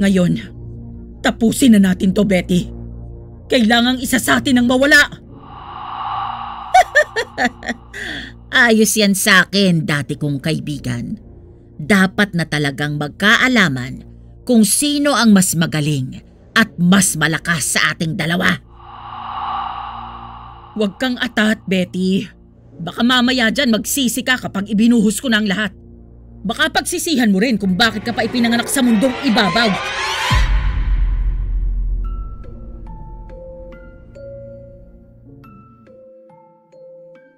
Ngayon, tapusin na natin to, Betty. Kailangang isa sa atin ang mawala. Ayos yan sa akin, dati kong kaibigan. Dapat na talagang magkaalaman kung sino ang mas magaling at mas malakas sa ating dalawa. Huwag kang atat, Betty. Baka mamaya dyan magsisi ka kapag ibinuhos ko na ang lahat. Baka pagsisihan mo rin kung bakit ka pa ipinanganak sa mundong ibabaw.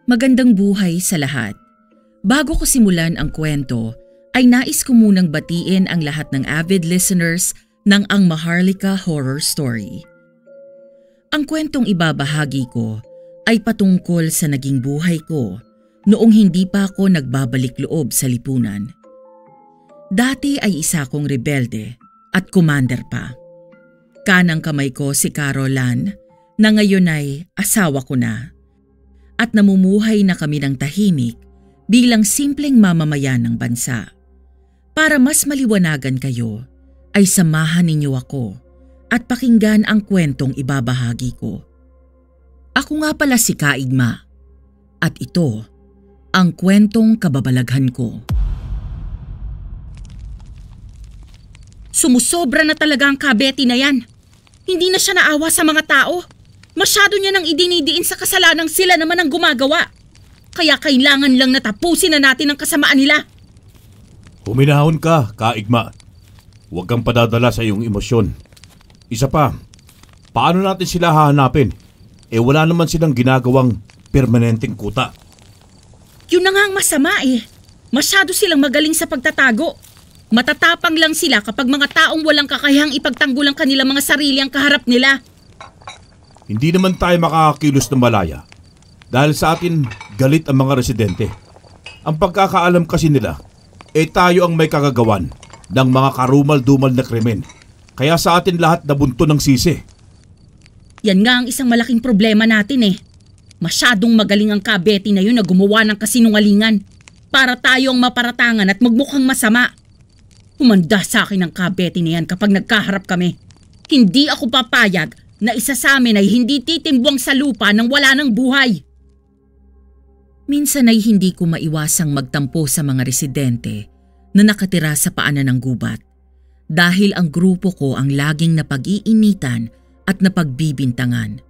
Magandang buhay sa lahat. Bago ko simulan ang kwento, ay nais ko munang batiin ang lahat ng avid listeners ng Ang Maharlika Horror Story. Ang kwentong ibabahagi ko ay patungkol sa naging buhay ko noong hindi pa ako nagbabalik loob sa lipunan. Dati ay isa kong rebelde at commander pa. Kanang kamay ko si Carolan na ngayon ay asawa ko na. At namumuhay na kami ng tahimik bilang simpleng mamamayan ng bansa. Para mas maliwanagan kayo, ay samahan ninyo ako at pakinggan ang kwentong ibabahagi ko. Ako nga pala si Kaigma at ito ang kwentong kababalaghan ko. Sumusobra na talaga ang kabeti na yan. Hindi na siya naawa sa mga tao. Masyado niya nang idinidiin sa kasalanang sila naman ang gumagawa. Kaya kailangan lang natapusin na natin ang kasamaan nila. Huminahon ka, Kaigma. Huwag kang padadala sa iyong emosyon. Isa pa, paano natin sila hahanapin? Wala naman silang ginagawang permanenteng kuta. Yun na nga ang masama eh. Masyado silang magaling sa pagtatago. Matatapang lang sila kapag mga taong walang kakayahang ipagtanggol ang kanilang mga sarili ang kaharap nila. Hindi naman tayo makakakilos ng malaya dahil sa atin galit ang mga residente. Ang pagkakaalam kasi nila, tayo ang may kagagawan ng mga karumal-dumal na krimen. Kaya sa atin lahat nabunto ng sisi. Yan nga ang isang malaking problema natin eh. Masyadong magaling ang kabeti na yun na gumawa ng kasinungalingan para tayo ang maparatangan at magmukhang masama. Humanda sa akin ang kabeti na yan kapag nagkaharap kami. Hindi ako papayag na isa sa amin ay hindi titimbwang sa lupa nang wala ng buhay. Minsan ay hindi ko maiwasang magtampo sa mga residente na nakatira sa paanan ng gubat dahil ang grupo ko ang laging napag-iinitan at napagbibintangan.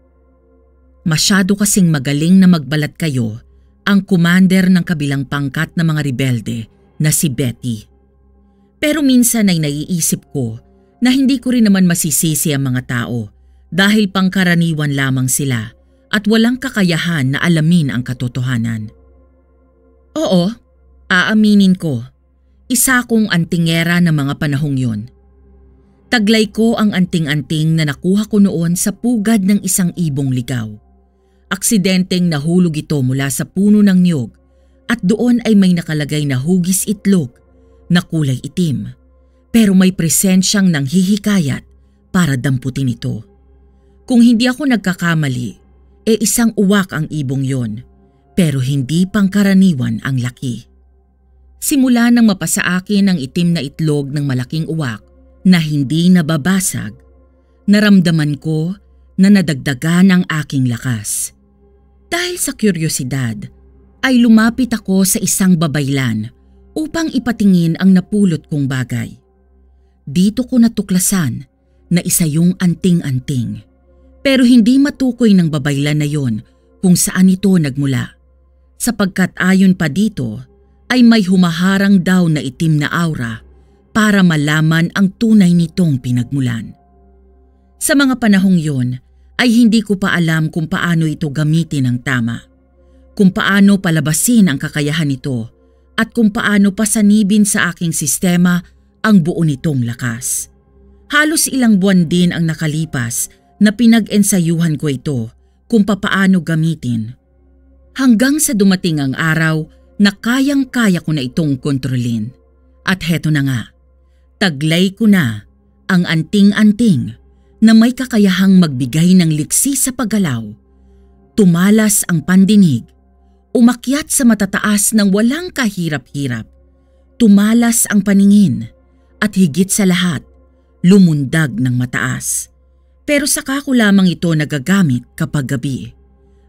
Masyado kasing magaling na magbalat kayo ang commander ng kabilang pangkat na mga rebelde na si Betty. Pero minsan ay naiisip ko na hindi ko rin naman masisisi ang mga tao dahil pangkaraniwan lamang sila at walang kakayahan na alamin ang katotohanan. Oo, aaminin ko, isa kong antingera ng mga panahong yun. Taglay ko ang anting-anting na nakuha ko noon sa pugad ng isang ibong ligaw. Aksidenteng nahulog ito mula sa puno ng niyog at doon ay may nakalagay na hugis itlog na kulay itim pero may presensyang nanghihikayat para damputin ito. Kung hindi ako nagkakamali, isang uwak ang ibong yon, pero hindi pangkaraniwan ang laki. Simula nang mapasa akin ang itim na itlog ng malaking uwak na hindi nababasag, naramdaman ko na nadagdagan ang aking lakas. Dahil sa kuryosidad, ay lumapit ako sa isang babaylan upang ipatingin ang napulot kong bagay. Dito ko natuklasan na isa yung anting-anting. Pero hindi matukoy ng babaylan na yon kung saan ito nagmula. Sapagkat ayon pa dito ay may humaharang daw na itim na aura para malaman ang tunay nitong pinagmulan. Sa mga panahong yon ay hindi ko pa alam kung paano ito gamitin ng tama. Kung paano palabasin ang kakayahan nito at kung paano pasanibin sa aking sistema ang buo nitong lakas. Halos ilang buwan din ang nakalipas na pinag-ensayuhan ko ito kung papaano gamitin. Hanggang sa dumating ang araw na kayang-kaya ko na itong kontrolin. At heto na nga, taglay ko na ang anting-anting na may kakayahang magbigay ng liksi sa paggalaw. Tumalas ang pandinig, umakyat sa matataas ng walang kahirap-hirap. Tumalas ang paningin at higit sa lahat, lumundag ng mataas. Pero saka ko lamang ito nagagamit kapag gabi.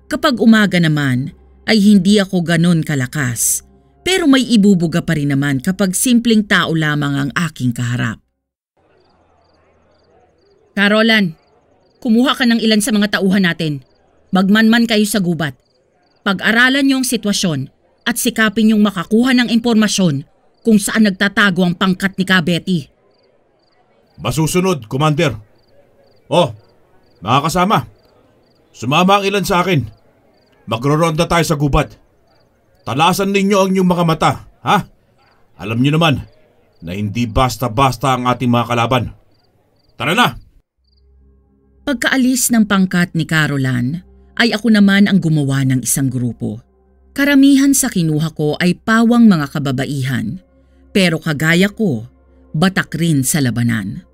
Kapag umaga naman ay hindi ako ganon kalakas, pero may ibubuga pa rin naman kapag simpleng tao lamang ang aking kaharap. Carolan, kumuha ka ng ilan sa mga tauhan natin. Magmanman kayo sa gubat. Pag-aralan niyo ang sitwasyon at sikapin yung makakuha ng impormasyon kung saan nagtatago ang pangkat ni Kabeti. Masusunod, Commander. Oh, mga kasama. Sumama ang ilan sa akin. Magro-ronda tayo sa gubat. Talasan ninyo ang inyong mga mata, ha? Alam niyo naman na hindi basta-basta ang ating mga kalaban. Tara na! Pagkaalis ng pangkat ni Carolan, ay ako naman ang gumawa ng isang grupo. Karamihan sa kinuha ko ay pawang mga kababaihan, pero kagaya ko, batak rin sa labanan.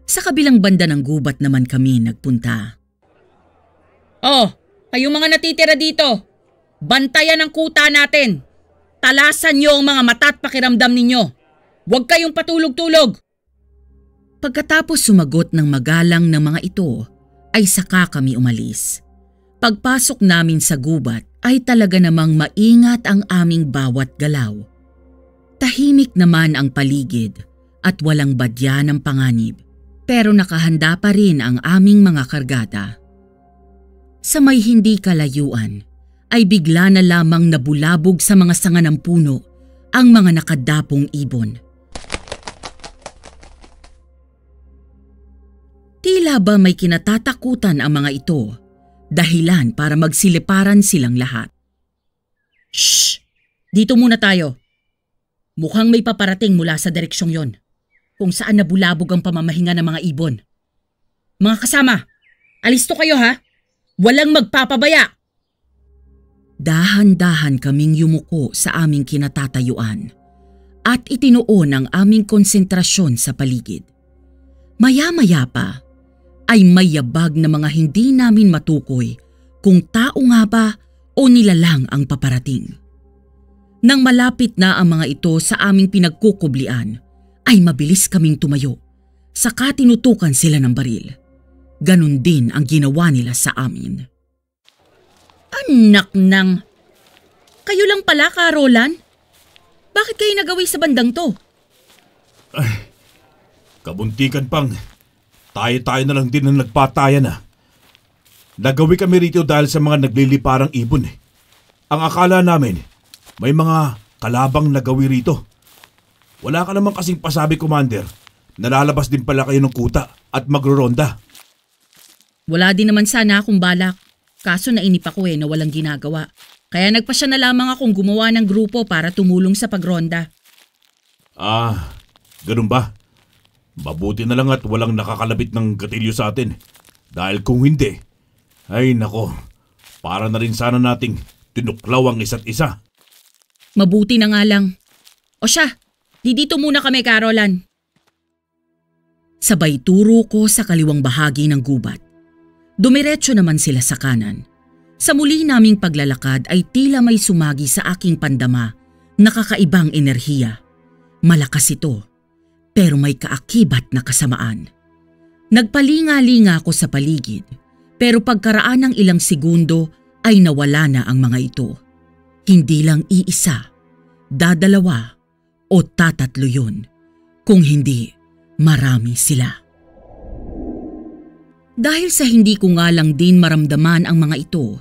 Sa kabilang banda ng gubat naman kami nagpunta. Oh, kayong mga natitira dito, bantayan ang kuta natin. Talasan niyo ang mga mata at pakiramdam ninyo. Huwag kayong patulog-tulog. Pagkatapos sumagot ng magalang ng mga ito, ay saka kami umalis. Pagpasok namin sa gubat ay talaga namang maingat ang aming bawat galaw. Tahimik naman ang paligid at walang badya ng panganib, pero nakahanda pa rin ang aming mga kargada. Sa may hindi kalayuan ay bigla na lamang nabulabog sa mga sanga ng puno ang mga nakadapong ibon. Tila ba may kinatatakutan ang mga ito, dahilan para magsiliparan silang lahat. Shh! Dito muna tayo. Mukhang may paparating mula sa direksyong yon, kung saan nabulabog ang pamamahinga ng mga ibon. Mga kasama, alisto kayo ha? Walang magpapabaya! Dahan-dahan kaming yumuko sa aming kinatatayuan at itinuon ang aming konsentrasyon sa paligid. Maya-maya pa ay may yabag na mga hindi namin matukoy kung tao nga ba o nilalang ang paparating. Nang malapit na ang mga ito sa aming pinagkukublian, ay mabilis kaming tumayo, saka tinutukan sila ng baril. Ganon din ang ginawa nila sa amin. Anak nang! Kayo lang pala, Carolan? Bakit kayo nagawi sa bandang to? Ay, kabuntikan pang. Tayo-tayo na lang din ang nagpatayan na. Nagawi kami rito dahil sa mga nagliliparang ibon eh. Ang akala namin, may mga kalabang nagawi rito. Wala ka naman kasing pasabi, Commander, na lalabas din pala kayo ng kuta at magro-ronda. Wala din naman sana akong balak. Kaso nainip ako na walang ginagawa. Kaya nagpasya na lamang akong gumawa ng grupo para tumulong sa pagronda. Ah, ganun ba? Mabuti na lang at walang nakakalabit ng gatilyo sa atin. Dahil kung hindi, ay nako, para na rin sana nating tinuklaw ang isa't isa. Mabuti na nga lang. O siya, dito muna kami, Carolan. Sabay turo ko sa kaliwang bahagi ng gubat. Dumiretso naman sila sa kanan. Sa muli naming paglalakad ay tila may sumagi sa aking pandama na kakaibang enerhiya. Malakas ito, pero may kaakibat na kasamaan. Nagpalinga-linga ako sa paligid, pero pagkaraan ng ilang segundo ay nawala na ang mga ito. Hindi lang iisa, dadalawa o tatatlo yun. Kung hindi, marami sila. Dahil sa hindi ko nga lang din maramdaman ang mga ito,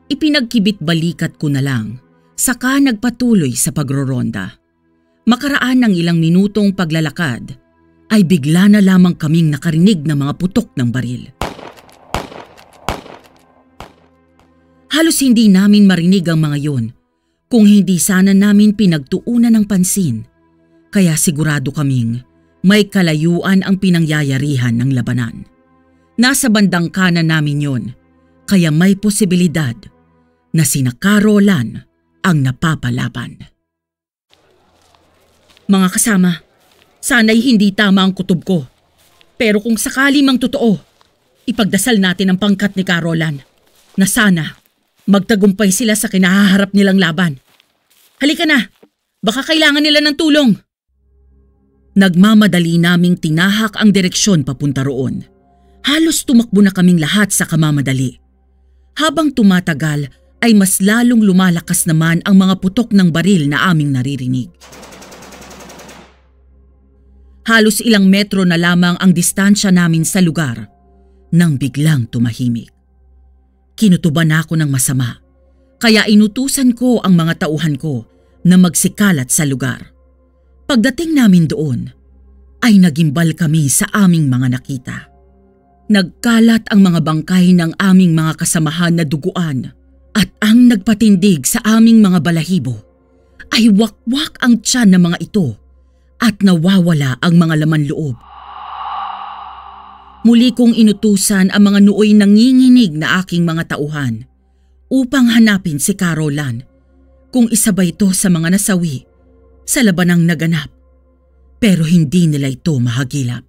ipinagkibit balikat ko na lang, saka nagpatuloy sa pagroronda. Makaraan ng ilang minutong paglalakad, ay bigla na lamang kaming nakarinig ng mga putok ng baril. Halos hindi namin marinig ang mga yon, kung hindi sana namin pinagtuunan ng pansin, kaya sigurado kaming may kalayuan ang pinangyayarihan ng labanan. Nasa bandang kanan namin yon, kaya may posibilidad na sina Carolan ang napapalaban. Mga kasama, sana'y hindi tama ang kutob ko. Pero kung sakali mang totoo, ipagdasal natin ang pangkat ni Carolan na sana magtagumpay sila sa kinahaharap nilang laban. Halika na, baka kailangan nila ng tulong. Nagmamadali naming tinahak ang direksyon papunta roon. Halos tumakbo na kaming lahat sa kamamadali. Habang tumatagal ay mas lalong lumalakas naman ang mga putok ng baril na aming naririnig. Halos ilang metro na lamang ang distansya namin sa lugar nang biglang tumahimik. Kinutuban ako ng masama, kaya inutusan ko ang mga tauhan ko na magsikalat sa lugar. Pagdating namin doon, ay nagimbal kami sa aming mga nakita. Nagkalat ang mga bangkay ng aming mga kasamahan na duguan at ang nagpatindig sa aming mga balahibo ay wakwak ang tiyan ng mga ito at nawawala ang mga laman loob. Muli kong inutusan ang mga nooy nanginginig na aking mga tauhan upang hanapin si Carolan kung isa ba ito sa mga nasawi sa labanang naganap, pero hindi nila ito mahagilap.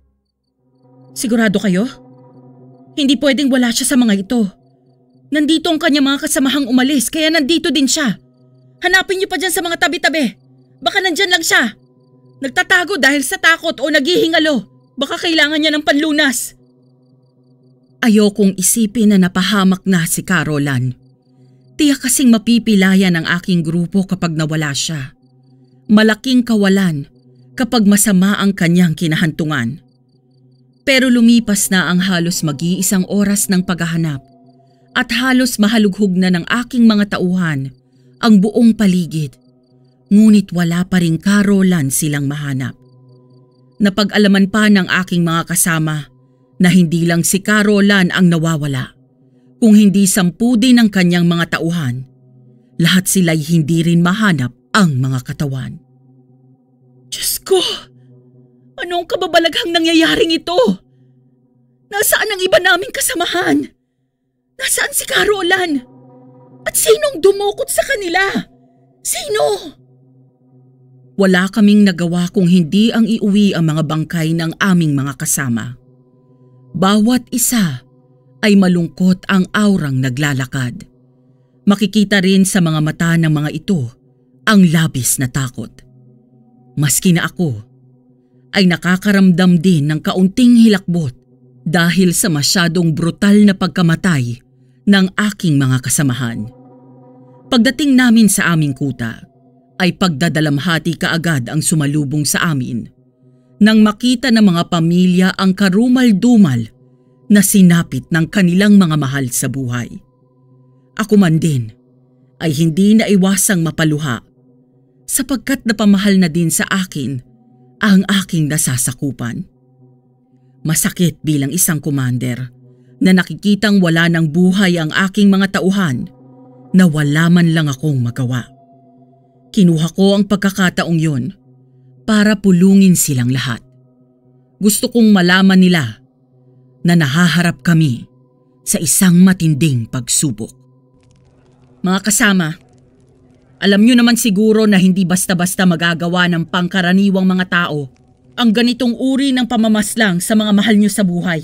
Sigurado kayo? Hindi pwedeng wala siya sa mga ito. Nandito ang kanyang mga kasamahang umalis kaya nandito din siya. Hanapin niyo pa dyan sa mga tabi-tabi. Baka nandyan lang siya. Nagtatago dahil sa takot o naghihingalo. Baka kailangan niya ng panlunas. Ayokong isipin na napahamak na si Carolan. Tiyak kasing mapipilayan ang aking grupo kapag nawala siya. Malaking kawalan kapag masama ang kanyang kinahantungan. Pero lumipas na ang halos mag-iisang oras ng paghahanap at halos mahalughog na ng aking mga tauhan ang buong paligid. Ngunit wala pa ring Carolan silang mahanap. Napag-alaman pa ng aking mga kasama na hindi lang si Carolan ang nawawala, kung hindi 10 din ng kanyang mga tauhan. Lahat sila'y hindi rin mahanap ang mga katawan. Diyos ko! Anong kababalaghang nangyayaring ito? Nasaan ang iba naming kasamahan? Nasaan si Carolan? At sinong dumukot sa kanila? Sino? Wala kaming nagawa kung hindi ang iuwi ang mga bangkay ng aming mga kasama. Bawat isa ay malungkot ang aurang naglalakad. Makikita rin sa mga mata ng mga ito ang labis na takot. Maski na ako ay nakakaramdam din ng kaunting hilakbot dahil sa masyadong brutal na pagkamatay ng aking mga kasamahan. Pagdating namin sa aming kuta, ay pagdadalamhati kaagad ang sumalubong sa amin nang makita ng mga pamilya ang karumal-dumal na sinapit ng kanilang mga mahal sa buhay. Ako man din ay hindi naiwasang mapaluha sapagkat napamahal na din sa akin ang aking nasasakupan. Masakit bilang isang commander na nakikitang wala ng buhay ang aking mga tauhan na wala man lang akong magawa. Kinuha ko ang pagkakataong yon para pulungin silang lahat. Gusto kong malaman nila na nahaharap kami sa isang matinding pagsubok. Mga kasama, alam nyo naman siguro na hindi basta-basta magagawa ng pangkaraniwang mga tao ang ganitong uri ng pamamaslang sa mga mahal nyo sa buhay.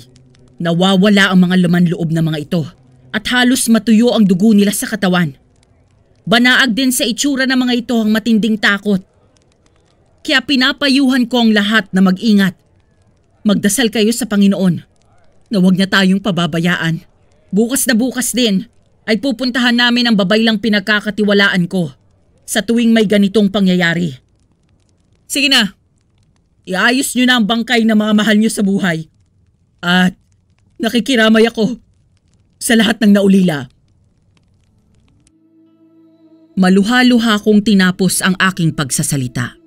Nawawala ang mga laman loob ng mga ito at halos matuyo ang dugo nila sa katawan. Banaag din sa itsura ng mga ito ang matinding takot. Kaya pinapayuhan ko ang lahat na mag-ingat. Magdasal kayo sa Panginoon na huwag niya tayong pababayaan. Bukas na bukas din ay pupuntahan namin ang babaylang pinagkakatiwalaan ko sa tuwing may ganitong pangyayari. Sige na, iayos niyo na ang bangkay ng mga mahal niyo sa buhay. At nakikiramay ako sa lahat ng naulila. Maluha-luha kong tinapos ang aking pagsasalita.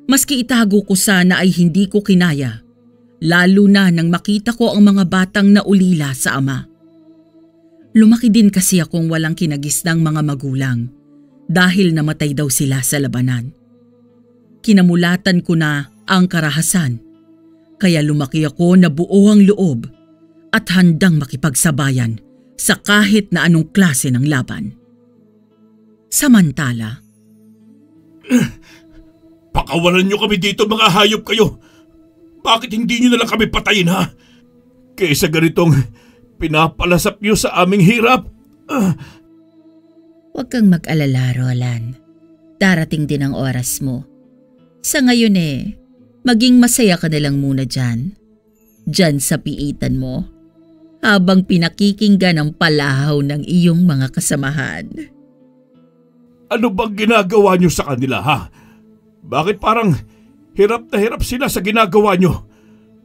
Maski itago ko sana ay hindi ko kinaya, lalo na nang makita ko ang mga batang naulila sa ama. Lumaki din kasi akong walang kinagisnang mga magulang dahil namatay daw sila sa labanan. Kinamulatan ko na ang karahasan, kaya lumaki ako na buo ang loob at handang makipagsabayan sa kahit na anong klase ng laban. Samantala, Pakawalan nyo kami dito, mga hayop kayo. Bakit hindi nyo na lang kami patayin, ha? Kaysa ganitong pinapalasap nyo sa aming hirap. Huwag kang mag-alala, Roland. Darating din ang oras mo. Sa ngayon Maging masaya ka na lang muna dyan. Dyan sa piitan mo. Habang pinakikinggan ang palahaw ng iyong mga kasamahan. Ano bang ginagawa niyo sa kanila, ha? Bakit parang hirap na hirap sila sa ginagawa niyo?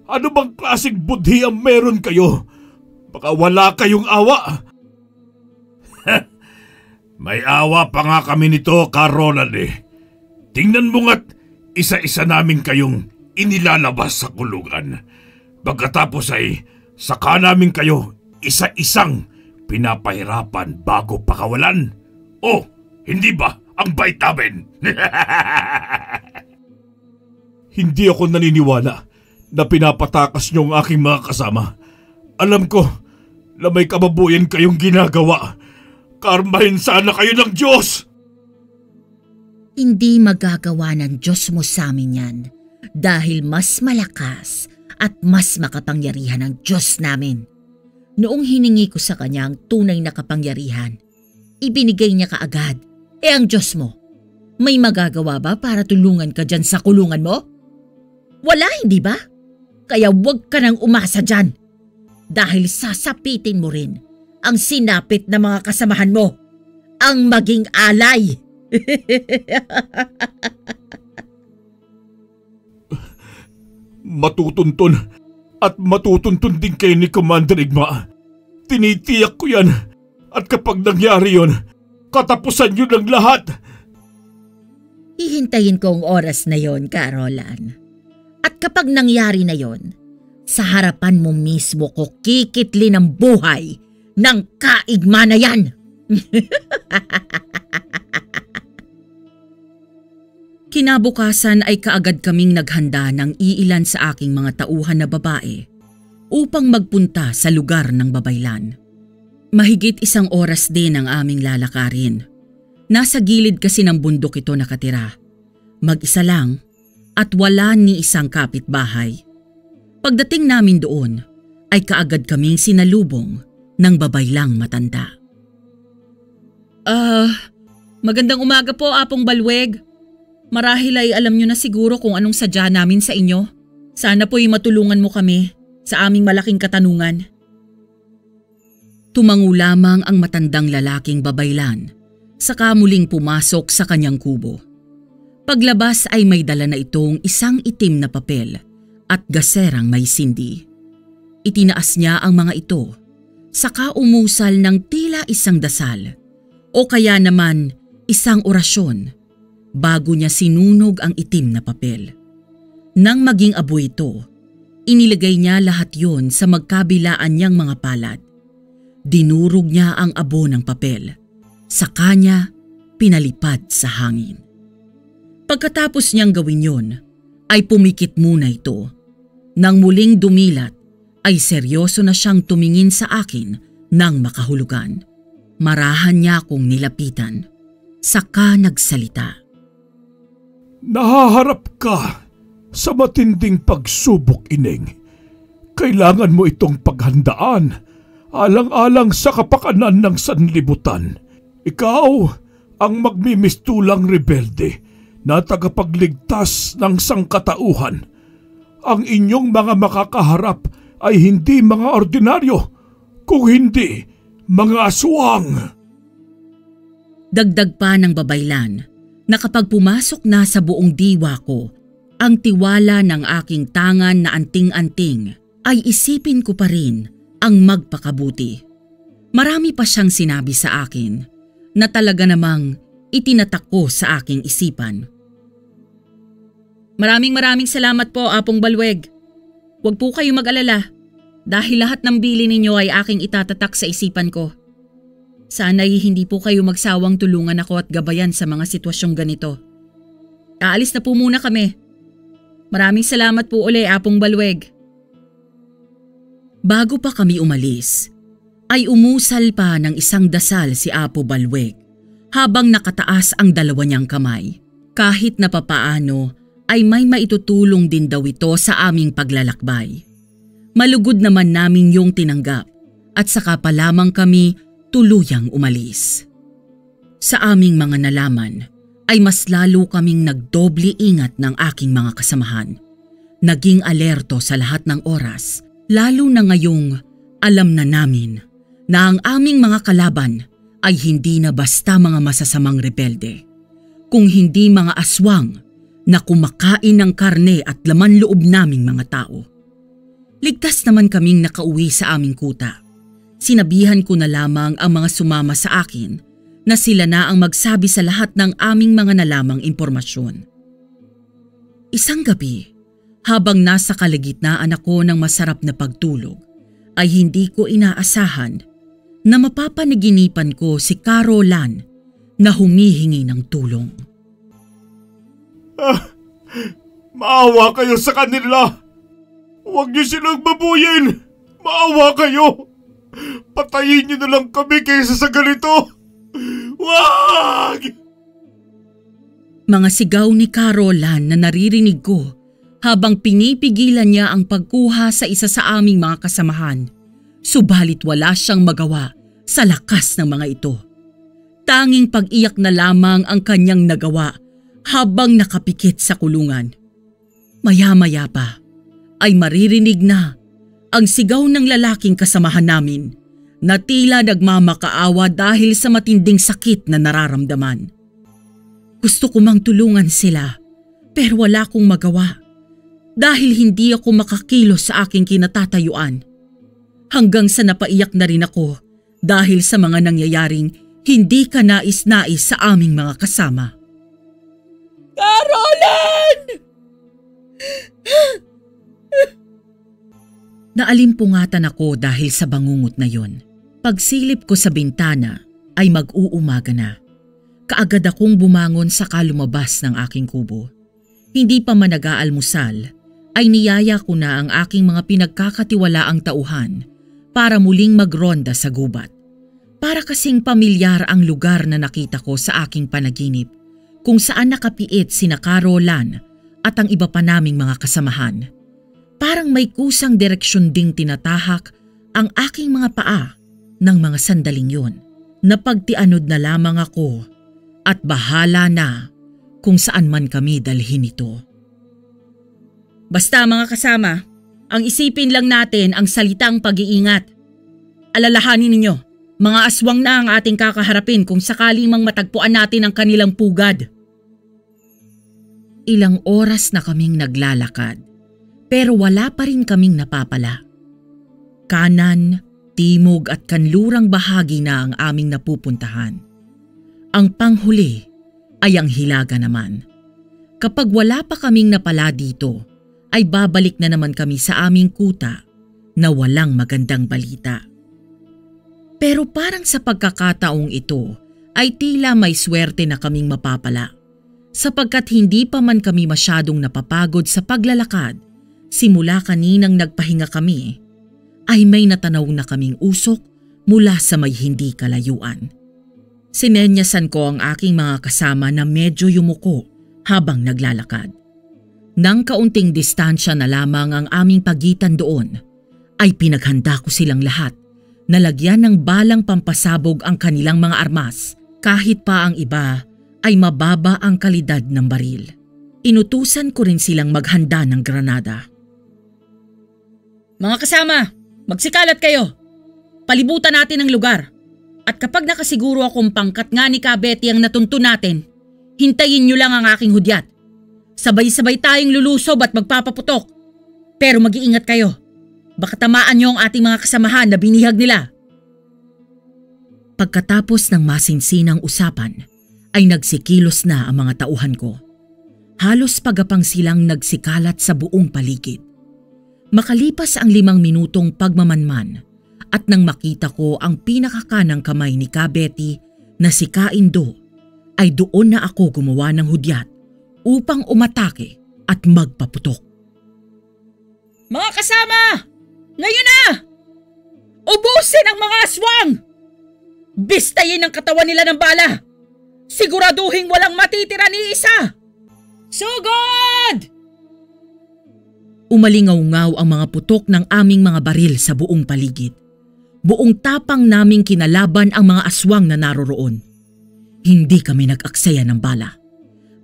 Ano bang klaseng budhi ang meron kayo? Baka wala kayong awa. May awa pa nga kami nito, Ronald eh. Tingnan mo nga't isa-isa namin kayong inilalabas sa kulungan. Pagkatapos ay saka namin kayo isa-isang pinapahirapan bago pakawalan. Oh, hindi ba ang bait namin? Hindi ako naniniwala na pinapatakas niyo ang aking mga kasama. Alam ko na may kababuyan kayong ginagawa. Karmahin sana kayo ng Diyos! Hindi magagawa ng Diyos mo sa amin yan dahil mas malakas at mas makapangyarihan ang Diyos namin. Noong hiningi ko sa kanya ang tunay na kapangyarihan, ibinigay niya kaagad. Ang Diyos mo, may magagawa ba para tulungan ka dyan sa kulungan mo? Wala, hindi ba? Kaya huwag ka nang umasa dyan dahil sasapitin mo rin ang sinapit na mga kasamahan mo, ang maging alay. Matutuntun at matutuntun din kayo ni Commander Igma. Tinitiyak ko yan at kapag nangyari yon, katapusan yun ng lahat. Hihintayin ko ang oras na yon, Carolan. At kapag nangyari na yon, sa harapan mo mismo ko kikitlin ang buhay ng kaigma na yan. Kinabukasan ay kaagad kaming naghanda ng iilan sa aking mga tauhan na babae upang magpunta sa lugar ng babaylan. Mahigit 1 oras din ang aming lalakarin. Nasa gilid kasi ng bundok ito nakatira. Mag-isa lang at wala ni isang kapitbahay. Pagdating namin doon ay kaagad kaming sinalubong ng babaylang matanda. Magandang umaga po, Apong Balweg. Marahil ay alam nyo na siguro kung anong sadya namin sa inyo. Sana po'y matulungan mo kami sa aming malaking katanungan. Tumango lamang ang matandang lalaking babaylan, saka muling pumasok sa kanyang kubo. Paglabas ay may dala na itong isang itim na papel at gaserang may sindi. Itinaas niya ang mga ito, saka umusal ng tila isang dasal o kaya naman isang orasyon bago niya sinunog ang itim na papel. Nang maging abo ito, inilagay niya lahat yon sa magkabilaan niyang mga palad. Dinurog niya ang abo ng papel, saka niya pinalipad sa hangin. Pagkatapos niyang gawin yon, ay pumikit muna ito. Nang muling dumilat, ay seryoso na siyang tumingin sa akin ng makahulugan. Marahan niya akong nilapitan, saka nagsalita. Nahaharap ka sa matinding pagsubok, Ineng. Kailangan mo itong paghandaan, alang-alang sa kapakanan ng sanlibutan. Ikaw ang magmimistulang rebelde na tagapagligtas ng sangkatauhan. Ang inyong mga makakaharap ay hindi mga ordinaryo, kung hindi mga aswang. Dagdag pa ng babaylan na kapag pumasok na sa buong diwa ko ang tiwala ng aking tangan na anting-anting, ay isipin ko pa rin ang magpakabuti. Marami pa siyang sinabi sa akin na talaga namang itinatak ko sa aking isipan. Maraming salamat po, Apong Balweg. Huwag po kayong mag-alala dahil lahat ng bili ninyo ay aking itatatak sa isipan ko. Sana'y hindi po kayo magsawang tulungan ako at gabayan sa mga sitwasyong ganito. Aalis na po muna kami. Maraming salamat po uli, Apong Balweg. Bago pa kami umalis, ay umusal pa ng isang dasal si Apo Balweg habang nakataas ang dalawa niyang kamay. Kahit na papaano ay may maitutulong din daw ito sa aming paglalakbay. Malugod naman namin yung tinanggap at saka pa lamang kami tuluyang umalis. Sa aming mga nalaman ay mas lalo kaming nagdoble ingat ng aking mga kasamahan Naging alerto sa lahat ng oras, lalo na ngayong alam na namin na ang aming mga kalaban ay hindi na basta mga masasamang rebelde, kung hindi mga aswang na kumakain ng karne at laman loob naming mga tao. Ligtas naman kaming nakauwi sa aming kuta. Sinabihan ko na lamang ang mga sumama sa akin na sila na ang magsabi sa lahat ng aming mga nalamang impormasyon. Isang gabi, habang nasa kalagitnaan ako ng masarap na pagtulog, ay hindi ko inaasahan na mapapanaginipan ko si Carolan na humihingi ng tulong. Maawa kayo sa kanila! Huwag niyo silang babuyin! Maawa kayo! Patayin niyo na lang kami kaysa sa ganito! Wag! Mga sigaw ni Carolan na naririnig ko habang pinipigilan niya ang pagkuha sa isa sa aming mga kasamahan. Subalit wala siyang magawa sa lakas ng mga ito. Tanging pag-iyak na lamang ang kanyang nagawa habang nakapikit sa kulungan. Maya-maya pa ay maririnig na ang sigaw ng lalaking kasamahan namin na tila nagmamakaawa dahil sa matinding sakit na nararamdaman. Gusto ko mang tulungan sila pero wala akong magawa dahil hindi ako makakilos sa aking kinatatayuan. Hanggang sa napaiyak na rin ako dahil sa mga nangyayaring hindi ka nais-nais sa aming mga kasama. Carolan! Naalimpungatan ako dahil sa bangungot na yon. Pagsilip ko sa bintana ay mag-uumaga na. Kaagad akong bumangon saka lumabas ng aking kubo. Hindi pa man nag-aalmusal ay niyaya ko na ang aking mga pinagkakatiwalaang tauhan para muling magronda sa gubat. Para kasing pamilyar ang lugar na nakita ko sa aking panaginip kung saan nakapiit sina Carolan at ang iba pa naming mga kasamahan. Parang may kusang direksyon ding tinatahak ang aking mga paa ng mga sandaling yun. Napagtianod na lamang ako at bahala na kung saan man kami dalhin ito. Basta mga kasama, ang isipin lang natin ang salitang pag-iingat. Alalahanin ninyo, mga aswang na ang ating kakaharapin kung sakali mang matagpuan natin ang kanilang pugad. Ilang oras na kaming naglalakad pero wala pa rin kaming napapala. Kanan, timog at kanlurang bahagi na ang aming napupuntahan. Ang panghuli ay ang Hilaga naman. Kapag wala pa kaming napala dito, ay babalik na naman kami sa aming kuta na walang magandang balita. Pero parang sa pagkakataong ito ay tila may swerte na kaming mapapala. Sapagkat hindi pa man kami masyadong napapagod sa paglalakad, simula kaninang nagpahinga kami, ay may natanaw na kaming usok mula sa may hindi kalayuan. Sinenyasan ko ang aking mga kasama na medyo yumuko habang naglalakad. Nang kaunting distansya na lamang ang aming pagitan doon, ay pinaghanda ko silang lahat na lagyan ng balang pampasabog ang kanilang mga armas kahit pa ang iba ay mababa ang kalidad ng baril. Inutusan ko rin silang maghanda ng granada. Mga kasama, magsikalat kayo. Palibutan natin ang lugar. At kapag nakasiguro akong pangkat nga ni Kabeti ang natuntun natin, hintayin nyo lang ang aking hudyat. Sabay-sabay tayong lulusob at magpapaputok. Pero mag-iingat kayo. Baka tamaan nyo ang ating mga kasamahan na binihag nila. Pagkatapos ng masinsinang usapan, ay nagsikilos na ang mga tauhan ko. Halos pagapang silang nagsikalat sa buong paligid. Makalipas ang 5 minutong pagmamanman at nang makita ko ang pinakakanang kamay ni Kabeti na si Kaindo, ay doon na ako gumawa ng hudyat upang umatake at magpaputok. Mga kasama! Ngayon na! Ubusin ang mga aswang! Bistayin ang katawan nila ng bala! Siguraduhin walang matitira ni isa! Sugod! Umalingaw-ngaw ang mga putok ng aming mga baril sa buong paligid. Buong tapang naming kinalaban ang mga aswang na naroroon. Hindi kami nag-aksaya ng bala.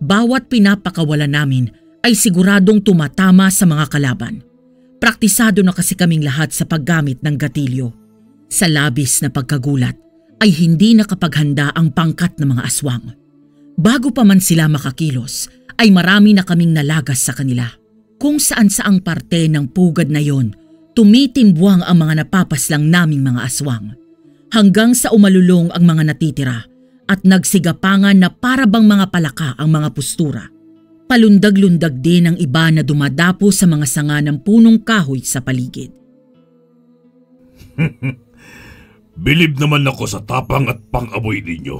Bawat pinapakawalan namin ay siguradong tumatama sa mga kalaban. Praktisado na kasi kaming lahat sa paggamit ng gatilyo. Sa labis na pagkagulat ay hindi nakapaghanda ang pangkat ng mga aswang. Bago pa man sila makakilos ay marami na kaming nalagas sa kanila. Kung saan-saang parte ng pugad na yon, tumitimbuang ang mga napapaslang naming mga aswang. Hanggang sa umalulong ang mga natitira at nagsigapangan na para bang mga palaka ang mga postura. Palundag-lundag din ang iba na dumadapo sa mga sanga ng punong kahoy sa paligid. Bilib naman ako sa tapang at pang-amoy ninyo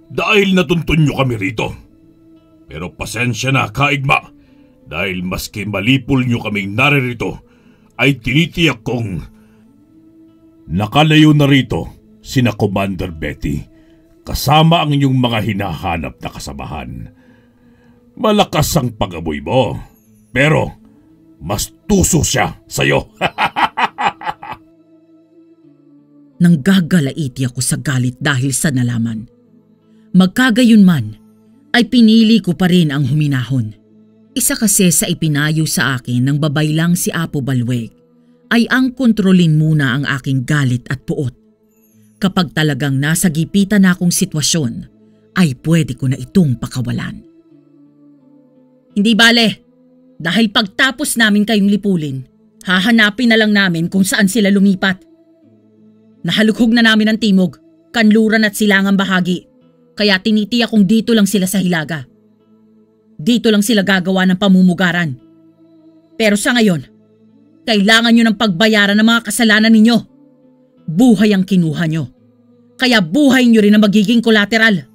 dahil natuntun nyo kami rito. Pero pasensya na, kaigma, dahil maski malipol nyo kaming naririto, ay tinitiyak kong nakalayo na rito sina Commander Betty kasama ang inyong mga hinahanap na kasamahan. Malakas ang pag-amoy mo, pero mas tuso siya sa'yo. Nanggagalaiti ako sa galit dahil sa nalaman. Magkagayon man, ay pinili ko pa rin ang huminahon. Isa kasi sa ipinayo sa akin ng babaylang si Apo Balweg ay ang kontrolin muna ang aking galit at puot. Kapag talagang nasa gipitan na akong sitwasyon, ay pwede ko na itong pakawalan. Hindi bale, dahil pagtapos namin kayong lipulin, hahanapin na lang namin kung saan sila lumipat. Nahalughog na namin ang timog, kanluran at silangang bahagi, kaya tinitiyak kung dito lang sila sa Hilaga. Dito lang sila gagawa ng pamumugaran. Pero sa ngayon, kailangan nyo ng pagbayaran ng mga kasalanan ninyo. Buhay ang kinuha nyo, kaya buhay nyo rin ang magiging kolateral.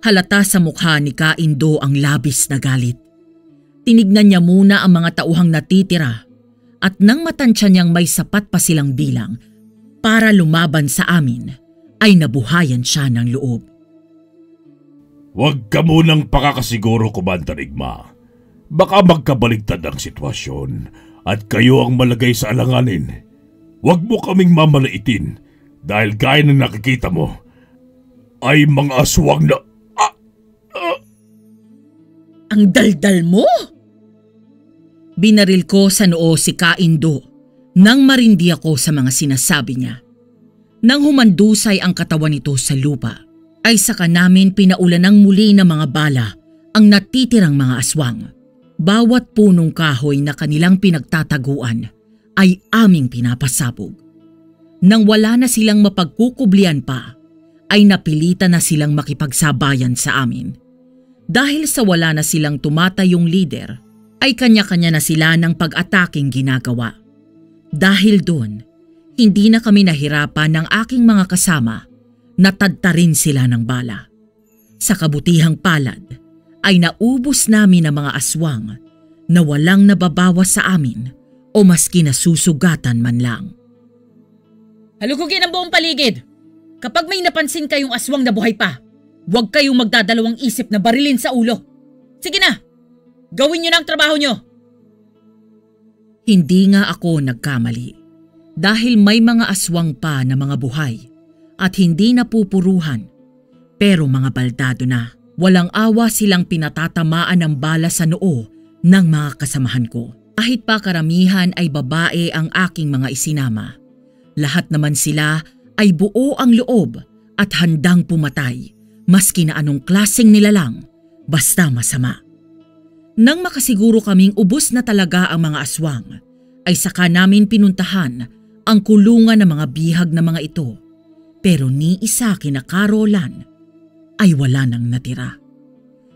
Halata sa mukha ni Kaindo ang labis na galit. Tinignan niya muna ang mga tauhang natitira at nang matansya niyang may sapat pa silang bilang para lumaban sa amin, ay nabuhayan siya ng loob. Huwag ka munang pakakasiguro, Commander Igma. Baka magkabaligtad ang sitwasyon at kayo ang malagay sa alanganin. Huwag mo kaming mamalaitin dahil gaya ng nakikita mo ay mga aswang na... Ang daldal mo? Binaril ko sa noo si Kaindo nang marindi ako sa mga sinasabi niya. Nang humandusay ang katawan nito sa lupa, ay saka namin pinaulan ng muli ng mga bala ang natitirang mga aswang. Bawat punong kahoy na kanilang pinagtataguan ay aming pinapasabog. Nang wala na silang mapagkukublian pa, ay napilitan na silang makipagsabayan sa amin. Dahil sa wala na silang tumatayong leader, ay kanya-kanya na sila ng pag-ataking ginagawa. Dahil doon, hindi na kami nahirapan ng aking mga kasama na tadtarin sila ng bala. Sa kabutihang palad, ay naubos namin ang mga aswang na walang nababawas sa amin o maski nasusugatan man lang. Halugugin ang buong paligid. Kapag may napansin kayong aswang na buhay pa, huwag kayong magdadalawang isip na barilin sa ulo. Sige na, gawin nyo na ang trabaho nyo. Hindi nga ako nagkamali dahil may mga aswang pa na mga buhay at hindi napupuruhan. Pero mga baldado na, walang awa silang pinatatamaan ng bala sa noo ng mga kasamahan ko. Kahit pa karamihan ay babae ang aking mga isinama, lahat naman sila ay buo ang loob at handang pumatay maski na anong klaseng nilalang, basta masama. Nang makasiguro kaming ubos na talaga ang mga aswang, ay saka namin pinuntahan ang kulungan ng mga bihag na mga ito. Pero ni isa kinakarolan ay wala nang natira.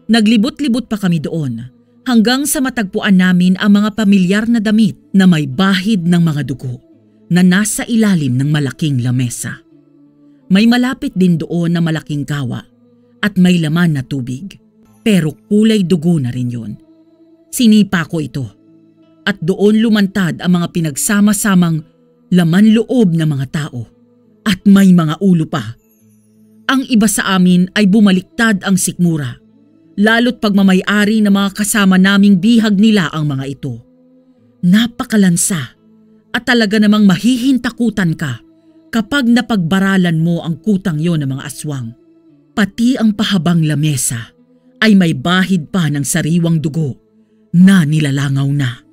Naglibot-libot pa kami doon hanggang sa matagpuan namin ang mga pamilyar na damit na may bahid ng mga dugo na nasa ilalim ng malaking lamesa. May malapit din doon na malaking gawa at may laman na tubig, pero kulay dugo na rin yun. Sinipa ko ito at doon lumantad ang mga pinagsama-samang laman loob ng mga tao at may mga ulo pa. Ang iba sa amin ay bumaliktad ang sikmura, lalo't pagmamayari ng mga kasama naming bihag nila ang mga ito. Napakalansa at talaga namang mahihintakutan ka kapag napagbaralan mo ang kutang yon ng mga aswang. Pati ang pahabang lamesa ay may bahid pa ng sariwang dugo na nilalangaw na.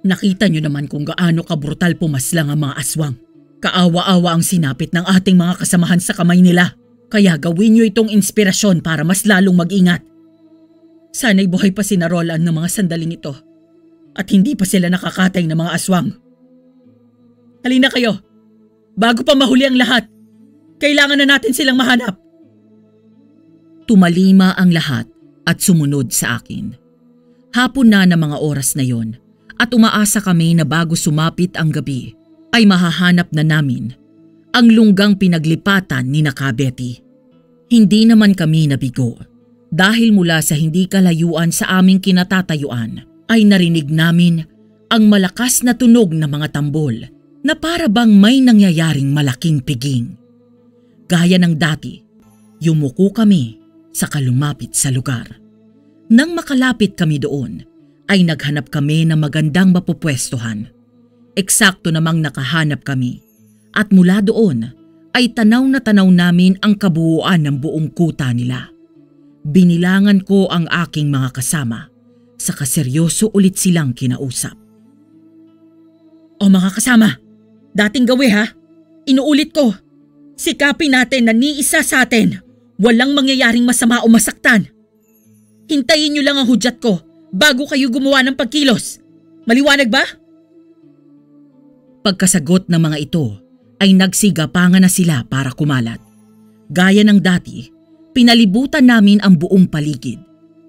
Nakita niyo naman kung gaano kabrutal pumaslang ang mga aswang. Kaawa-awa ang sinapit ng ating mga kasamahan sa kamay nila. Kaya gawin niyo itong inspirasyon para mas lalong mag-ingat. Sana'y buhay pa si Roland ng mga sandaling ito at hindi pa sila nakakatay ng mga aswang. Halina kayo, bago pa mahuli ang lahat, kailangan na natin silang mahanap. Tumalima ang lahat at sumunod sa akin. Hapon na ng mga oras na yon at umaasa kami na bago sumapit ang gabi ay mahahanap na namin ang lunggang pinaglipatan ni Betty. Hindi naman kami nabigo dahil mula sa hindi kalayuan sa aming kinatatayuan ay narinig namin ang malakas na tunog ng mga tambol na para bang may nangyayaring malaking piging. Gaya ng dati, yumuko kami saka lumapit sa lugar. Nang makalapit kami doon, ay naghanap kami ng magandang mapupwestuhan. Eksakto namang nakahanap kami at mula doon ay tanaw na tanaw namin ang kabuuan ng buong kuta nila. Binilangan ko ang aking mga kasama, saka seryoso ulit silang kinausap. O mga kasama, dating gawi ha, inuulit ko, sikapin natin na ni isa sa atin, walang mangyayaring masama o masaktan. Hintayin niyo lang ang hudyat ko bago kayo gumawa ng pagkilos. Maliwanag ba? Pagkasagot ng mga ito ay nagsigapangan na sila para kumalat. Gaya ng dati, pinalibutan namin ang buong paligid.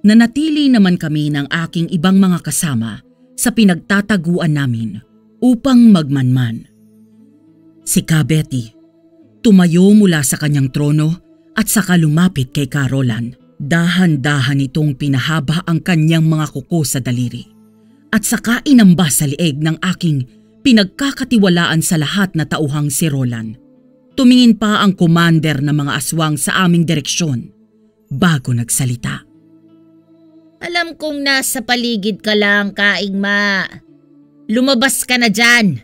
Nanatili naman kami ng aking ibang mga kasama sa pinagtataguan namin upang magmanman. Si Betty, tumayo mula sa kanyang trono at saka lumapit kay Roland. Dahan-dahan itong pinahaba ang kanyang mga kuko sa daliri at saka inamba sa lieg ng aking pinagkakatiwalaan sa lahat na tauhang si Roland. Tumingin pa ang commander ng mga aswang sa aming direksyon bago nagsalita. Alam kong nasa paligid ka lang, Kaigma. Lumabas ka na dyan.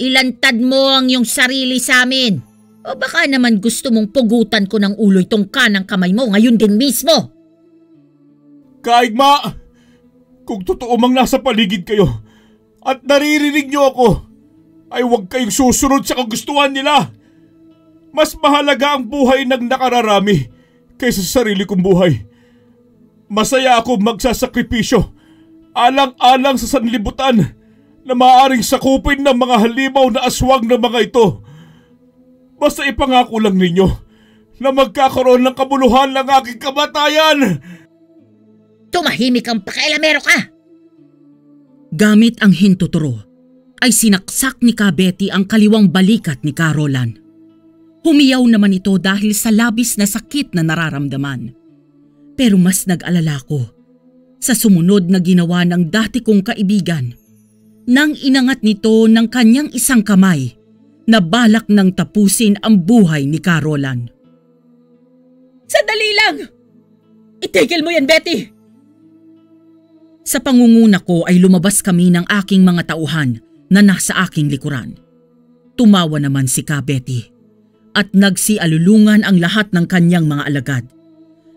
Ilantad mo ang iyong sarili sa amin. O baka naman gusto mong pugutan ko ng ulo itong kanang kamay mo ngayon din mismo. Kaigma! Kung totoo mang nasa paligid kayo at naririnig niyo ako, ay huwag kayong susunod sa kagustuhan nila. Mas mahalaga ang buhay ng nakararami kaysa sa sarili kong buhay. Masaya ako magsasakripisyo alang-alang sa sanlibutan na maaaring sakupin ng mga halimaw na aswang ng mga ito. Basta ipangako lang ninyo na magkakaroon ng kabuluhan ng aking kamatayan. Tumahimik ang pakailamero ka! Gamit ang hintuturo ay sinaksak ni Betty ang kaliwang balikat ni Roland. Humiyaw naman ito dahil sa labis na sakit na nararamdaman. Pero mas nag-alala ko sa sumunod na ginawa ng dati kong kaibigan nang inangat nito ng kanyang isang kamay na balak nang tapusin ang buhay ni Roland. Sandali lang! Itigil mo yan, Betty! Sa pangunguna ko ay lumabas kami ng aking mga tauhan na nasa aking likuran. Tumawa naman si Betty at nagsialulungan ang lahat ng kanyang mga alagad.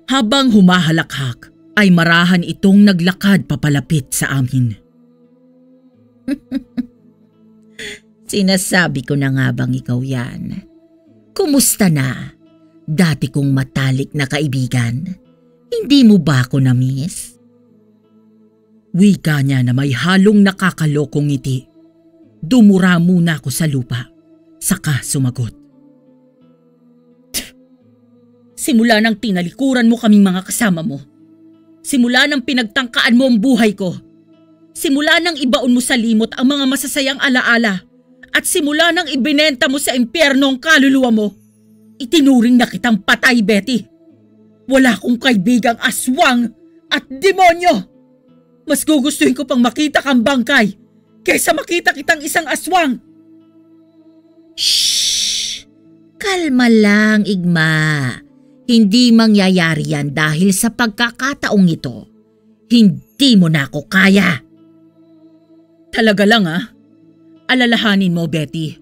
Habang humahalakhak ay marahan itong naglakad papalapit sa amin. Sinasabi ko na nga bang ikaw yan? Kumusta na? Dati kong matalik na kaibigan. Hindi mo ba ako na-miss? Wika niya na may halong nakakalokong ngiti. Dumura muna ako sa lupa, saka sumagot. Simula nang tinalikuran mo kaming mga kasama mo. Simula nang pinagtangkaan mo ang buhay ko. Simula nang ibaon mo sa limot ang mga masasayang alaala. At simula nang ibinenta mo sa impyerno ang kaluluwa mo, itinuring na kitang patay, Betty. Wala akong kaibigang aswang at demonyo. Mas gugustuhin ko pang makita kang bangkay kaysa makita kitang isang aswang. Shhh! Kalma lang, Igma. Hindi mangyayari yan dahil sa pagkakataong ito. Hindi mo na ako kaya. Talaga lang Alalahanin mo, Betty.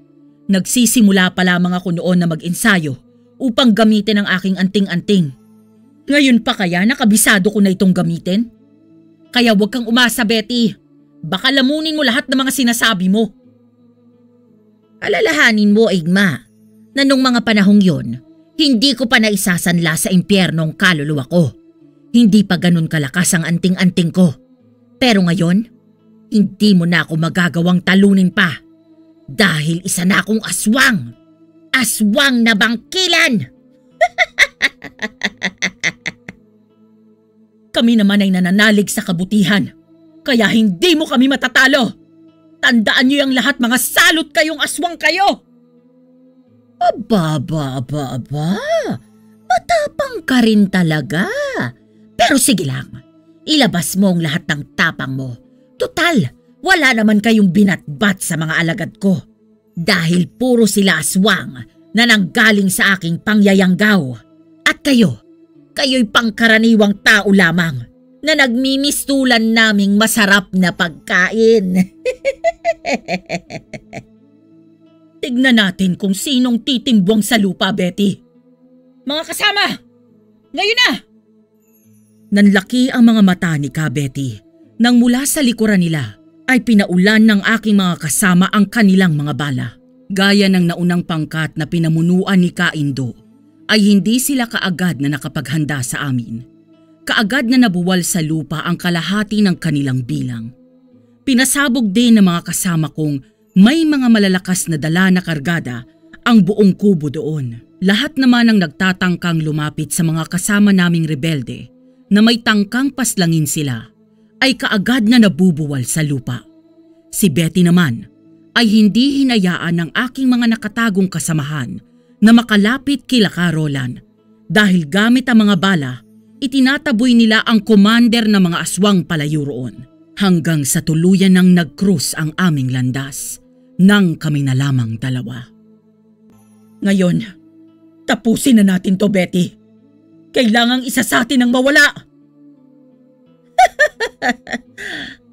Nagsisimula pa lamang ako noon na mag-ensayo upang gamitin ang aking anting-anting. Ngayon pa kaya nakabisado ko na itong gamitin? Kaya huwag kang umasa, Betty. Baka lamunin mo lahat ng mga sinasabi mo. Alalahanin mo, Igma, na nung mga panahong yon, hindi ko pa naisasanla sa impyernong kaluluwa ko. Hindi pa ganun kalakas ang anting-anting ko. Pero ngayon, hindi mo na ako magagawang talunin pa. Dahil isa na akong aswang. Aswang na bangkilan! Kami naman ay nananalig sa kabutihan. Kaya hindi mo kami matatalo. Tandaan niyo yung lahat, mga salot kayong aswang kayo! Aba. Matapang ka rin talaga. Pero sige lang, ilabas mo ang lahat ng tapang mo. Total, wala naman kayong binatbat sa mga alagad ko. Dahil puro sila aswang na nanggaling sa aking pangyayanggaw. At kayo'y pangkaraniwang tao lamang na nagmimistulan naming masarap na pagkain. Tignan natin kung sinong titimbwang sa lupa, Betty. Mga kasama, ngayon na! Nanlaki ang mga mata ni Ka Betty nang mula sa likuran nila ay pinaulan ng aking mga kasama ang kanilang mga bala. Gaya ng naunang pangkat na pinamunuan ni Ka Indo, ay hindi sila kaagad na nakapaghanda sa amin. Kaagad na nabuwal sa lupa ang kalahati ng kanilang bilang. Pinasabog din ng mga kasama kong may mga malalakas na dala na kargada ang buong kubo doon. Lahat naman ang nagtatangkang lumapit sa mga kasama naming rebelde na may tangkang paslangin sila ay kaagad na nabubuwal sa lupa. Si Betty naman ay hindi hinayaan ng aking mga nakatagong kasamahan na makalapit kila Roland dahil gamit ang mga bala, itinataboy nila ang commander ng mga aswang palayo roon hanggang sa tuluyan ng nag-cruise ang aming landas nang kami na lamang dalawa. Ngayon, tapusin na natin to, Betty. Kailangang isa sa atin ang mawala.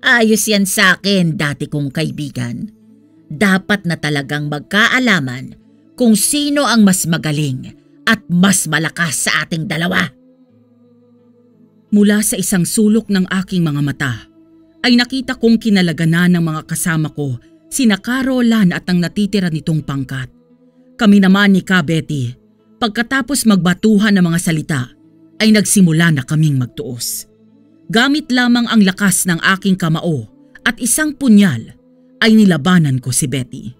Ayos yan sa akin, dati kong kaibigan. Dapat na talagang magkaalaman kung sino ang mas magaling at mas malakas sa ating dalawa. Mula sa isang sulok ng aking mga mata, ay nakita kong kinalaganan ng mga kasama ko sina Roland at ang natitira nitong pangkat. Kami naman ni Ka Betty, pagkatapos magbatuhan ng mga salita, ay nagsimula na kaming magtuos. Gamit lamang ang lakas ng aking kamao at isang punyal, ay nilabanan ko si Betty.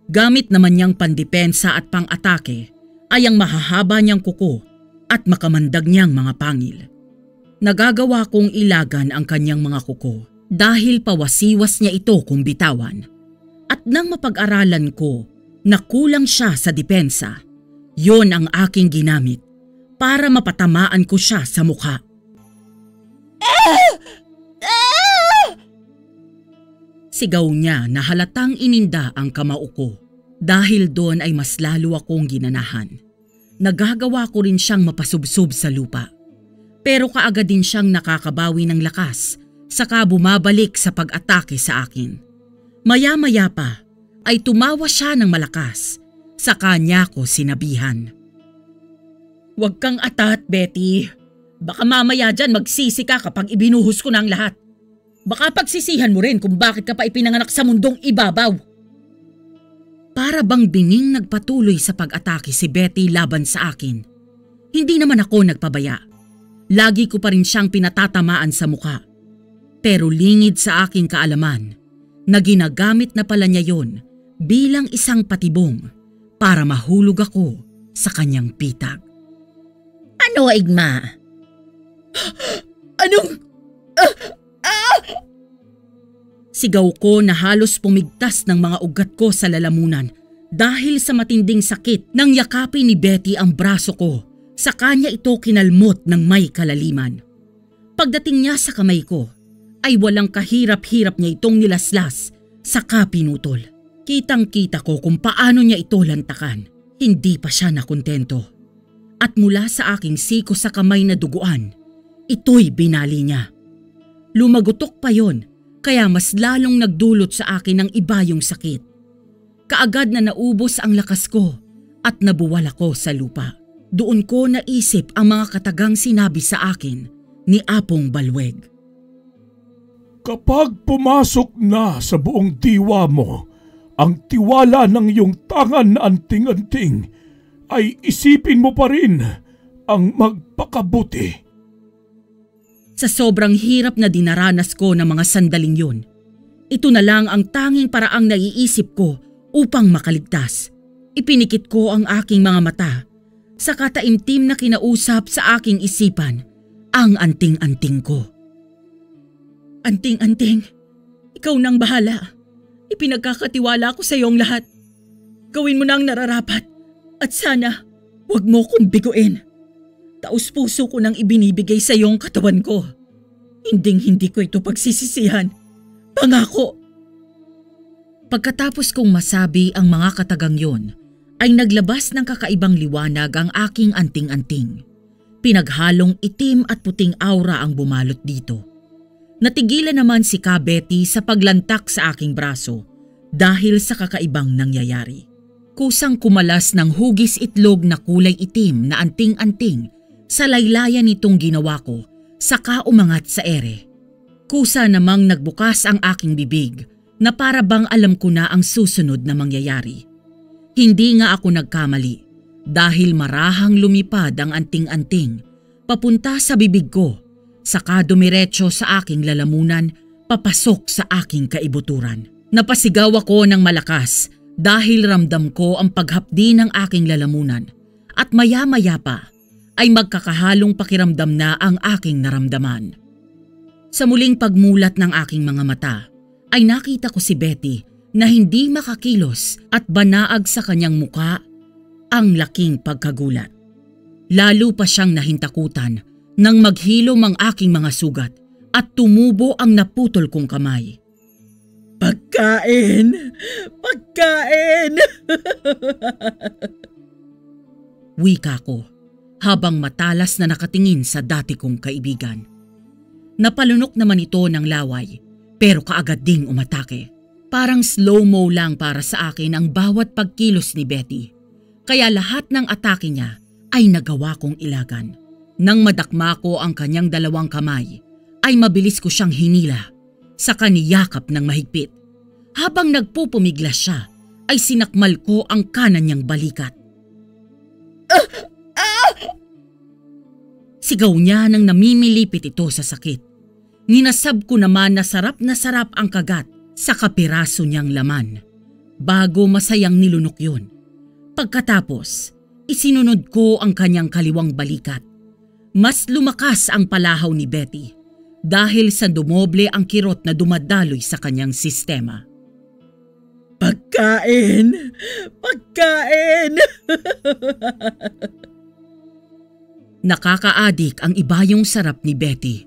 Gamit naman niyang pandepensa at pang-atake ay ang mahahaba niyang kuko at makamandag niyang mga pangil. Nagagawa kong ilagan ang kanyang mga kuko dahil pawasiwas niya ito kung bitawan. At nang mapag-aralan ko na kulang siya sa depensa, yon ang aking ginamit para mapatamaan ko siya sa mukha. Sigaw niya na halatang ininda ang kamao ko. Dahil doon ay mas lalo akong ginanahan. Nagagawa ko rin siyang mapasubsob sa lupa. Pero kaagad din siyang nakakabawi ng lakas saka bumabalik sa pag-atake sa akin. Maya-maya pa ay tumawa siya ng malakas saka niya ko sinabihan. Huwag kang atat, Betty. Baka mamaya dyan magsisi ka kapag ibinuhos ko na ang lahat. Baka pagsisihan mo rin kung bakit ka pa ipinanganak sa mundong ibabaw. Para bang binging nagpatuloy sa pag-atake si Betty laban sa akin. Hindi naman ako nagpabaya. Lagi ko pa rin siyang pinatatamaan sa mukha. Pero lingid sa aking kaalaman na ginagamit na pala niya yon bilang isang patibong para mahulog ako sa kanyang pitag. Ano, Igma? Anong... Sigaw ko na halos pumigtas ng mga ugat ko sa lalamunan dahil sa matinding sakit nang yakapin ni Betty ang braso ko. Sa kanya ito kinalmot ng may kalaliman. Pagdating niya sa kamay ko, ay walang kahirap-hirap niya itong nilaslas saka pinutol. Kitang-kita ko kung paano niya ito lantakan. Hindi pa siya nakontento. At mula sa aking siko sa kamay na duguan, ito'y binali niya. Lumagutok pa yon. Kaya mas lalong nagdulot sa akin ng iba yung sakit. Kaagad na naubos ang lakas ko at nabuwal ako sa lupa. Doon ko naisip ang mga katagang sinabi sa akin ni Apong Balweg. Kapag pumasok na sa buong diwa mo ang tiwala ng iyong tangan na anting-anting, ay isipin mo pa rin ang magpakabuti. Sa sobrang hirap na dinaranas ko ng mga sandaling yun, ito na lang ang tanging paraang naiisip ko upang makaligtas. Ipinikit ko ang aking mga mata sa kataimtim na kinausap sa aking isipan ang anting-anting ko. Anting-anting, ikaw nang bahala. Ipinagkakatiwala ko sa iyong lahat. Gawin mo na ang nararapat at sana huwag mo kong biguin. Taus-puso ko nang ibinibigay sa iyong katawan ko. Hinding-hindi ko ito pagsisisihan. Pangako! Pagkatapos kong masabi ang mga katagang yon, ay naglabas ng kakaibang liwanag ang aking anting-anting. Pinaghalong itim at puting aura ang bumalot dito. Natigilan naman si Ka Betty sa paglantak sa aking braso dahil sa kakaibang nangyayari. Kusang kumalas ng hugis itlog na kulay itim na anting-anting sa laylayan nitong ginawa ko saka umangat sa ere. Kusa namang nagbukas ang aking bibig na para bang alam ko na ang susunod na mangyayari. Hindi nga ako nagkamali dahil marahang lumipad ang anting-anting papunta sa bibig ko saka dumiretso sa aking lalamunan papasok sa aking kaibuturan. Napasigaw ako ng malakas dahil ramdam ko ang paghapdi ng aking lalamunan at maya-maya pa ay magkakahalong pakiramdam na ang aking naramdaman. Sa muling pagmulat ng aking mga mata ay nakita ko si Betty na hindi makakilos at banaag sa kanyang muka ang laking pagkagulat. Lalo pa siyang nahintakutan nang maghilom ang aking mga sugat at tumubo ang naputol kong kamay. Pagkain! Pagkain! Wika ko habang matalas na nakatingin sa dati kong kaibigan. Napalunok naman ito ng laway pero kaagad ding umatake. Parang slow-mo lang para sa akin ang bawat pagkilos ni Betty. Kaya lahat ng atake niya ay nagawa kong ilagan. Nang madakma ko ang kanyang dalawang kamay, ay mabilis ko siyang hinila, saka niyakap ng mahigpit. Habang nagpupumiglas siya, ay sinakmal ko ang kanan niyang balikat. Sigaw niya nang namimilipit ito sa sakit. Ninasab ko naman na sarap ang kagat sa kapiraso niyang laman, bago masayang nilunok yun. Pagkatapos, isinunod ko ang kanyang kaliwang balikat. Mas lumakas ang palahaw ni Betty dahil sa dumoble ang kirot na dumadaloy sa kanyang sistema. Pagkain! Pagkain! Nakakaadik ang ibayong sarap ni Betty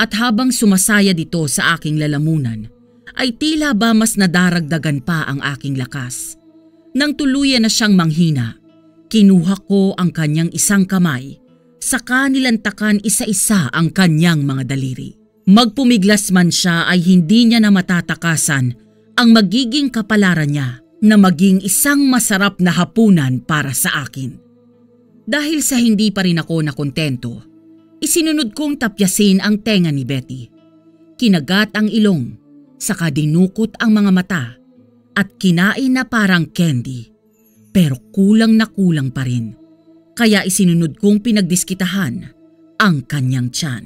at habang sumasaya dito sa aking lalamunan ay tila ba mas nadaragdagan pa ang aking lakas. Nang tuluyan na siyang manghina, kinuha ko ang kanyang isang kamay saka nilantakan isa-isa ang kanyang mga daliri. Magpumiglas man siya ay hindi niya na matatakasan ang magiging kapalaran niya na maging isang masarap na hapunan para sa akin. Dahil sa hindi pa rin ako nakontento, isinunod kong tapyasin ang tenga ni Betty. Kinagat ang ilong, saka dinukot ang mga mata at kinain na parang candy. Pero kulang na kulang pa rin. Kaya isinunod kong pinagdiskitahan ang kanyang tiyan.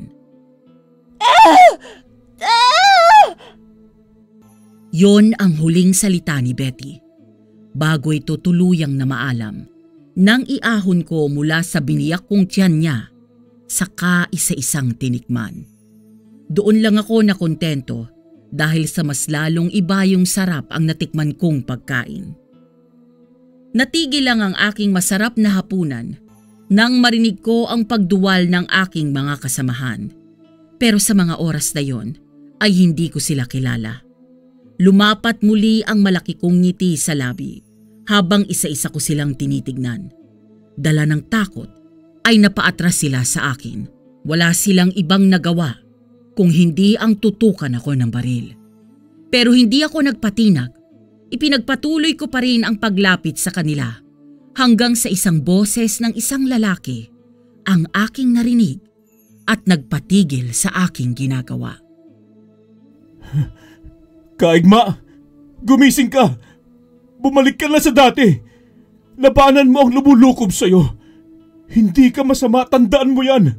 Yon ang huling salita ni Betty. Bago ito tuluyang na maalam, nang iahon ko mula sa biniyak kong tiyan niya, saka isa-isang tinikman. Doon lang ako nakontento dahil sa mas lalong iba yung sarap ang natikman kong pagkain. Natigil lang ang aking masarap na hapunan nang marinig ko ang pagduwal ng aking mga kasamahan. Pero sa mga oras na yon ay hindi ko sila kilala. Lumapat muli ang malaki kong ngiti sa labi habang isa-isa ko silang tinitignan. Dala ng takot ay napaatras sila sa akin. Wala silang ibang nagawa kung hindi ang tutukan ako ng baril. Pero hindi ako nagpatinag. Ipinagpatuloy ko pa rin ang paglapit sa kanila hanggang sa isang boses ng isang lalaki ang aking narinig at nagpatigil sa aking ginagawa. Kaigma, gumising ka! Bumalik ka na sa dati! Labanan mo ang lumulukob sa'yo! Hindi ka masama, tandaan mo yan!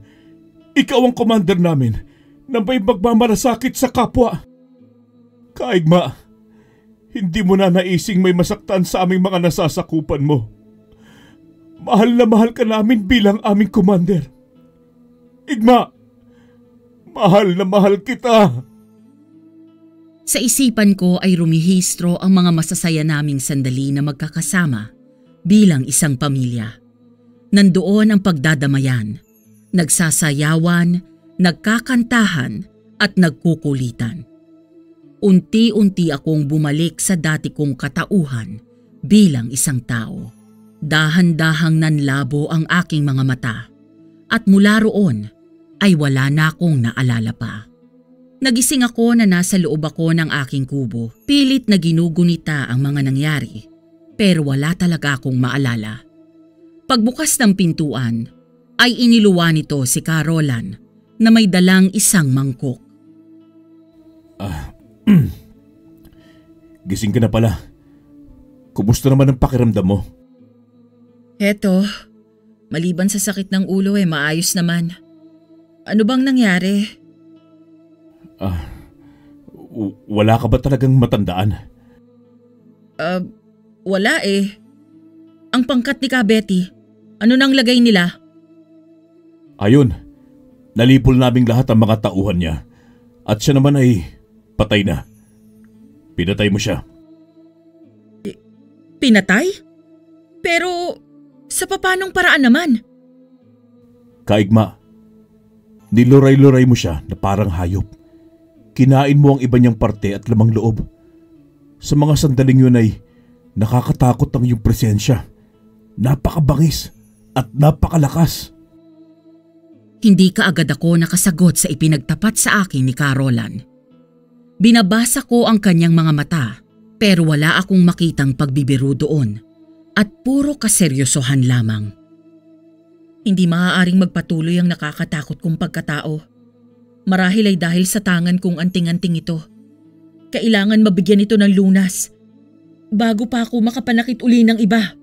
Ikaw ang commander namin na may magmamalasakit sa kapwa. Kaigma, hindi mo na naising may masaktan sa aming mga nasasakupan mo. Mahal na mahal ka namin bilang aming commander. Igma, mahal na mahal kita! Sa isipan ko ay rumihistro ang mga masasaya naming sandali na magkakasama bilang isang pamilya. Nandoon ang pagdadamayan, nagsasayawan, nagkakantahan at nagkukulitan. Unti-unti akong bumalik sa dati kong katauhan bilang isang tao. Dahan-dahang nanlabo ang aking mga mata at mula roon ay wala na akong naalala pa. Nagising ako na nasa loob ako ng aking kubo. Pilit na ginugunita ang mga nangyari, pero wala talaga akong maalala. Pagbukas ng pintuan, ay iniluwa nito si Carolan na may dalang isang mangkok. Gising ka na pala. Kumusta naman ang pakiramdam mo? Heto, maliban sa sakit ng ulo maayos naman. Ano bang nangyari? Wala ka ba talagang matandaan? Wala Ang pangkat ni Ka Betty, ano nang lagay nila? Ayun, nalipol naming lahat ang mga tauhan niya. At siya naman ay patay na. Pinatay mo siya. Pinatay? Pero sa papanong paraan naman? Kaigma, niluray-luray mo siya na parang hayop. Kinain mo ang iba niyang parte at lamang loob. Sa mga sandaling yun ay nakakatakot ang iyong presensya. Napakabangis at napakalakas. Hindi kaagad ako nakasagot sa ipinagtapat sa akin ni Carolan. Binabasa ko ang kanyang mga mata pero wala akong makitang pagbibiro doon at puro kaseryosohan lamang. Hindi maaaring magpatuloy ang nakakatakot kong pagkatao. Marahil ay dahil sa tangan kong anting-anting ito. Kailangan mabigyan ito ng lunas bago pa ako makapanakit uli ng iba.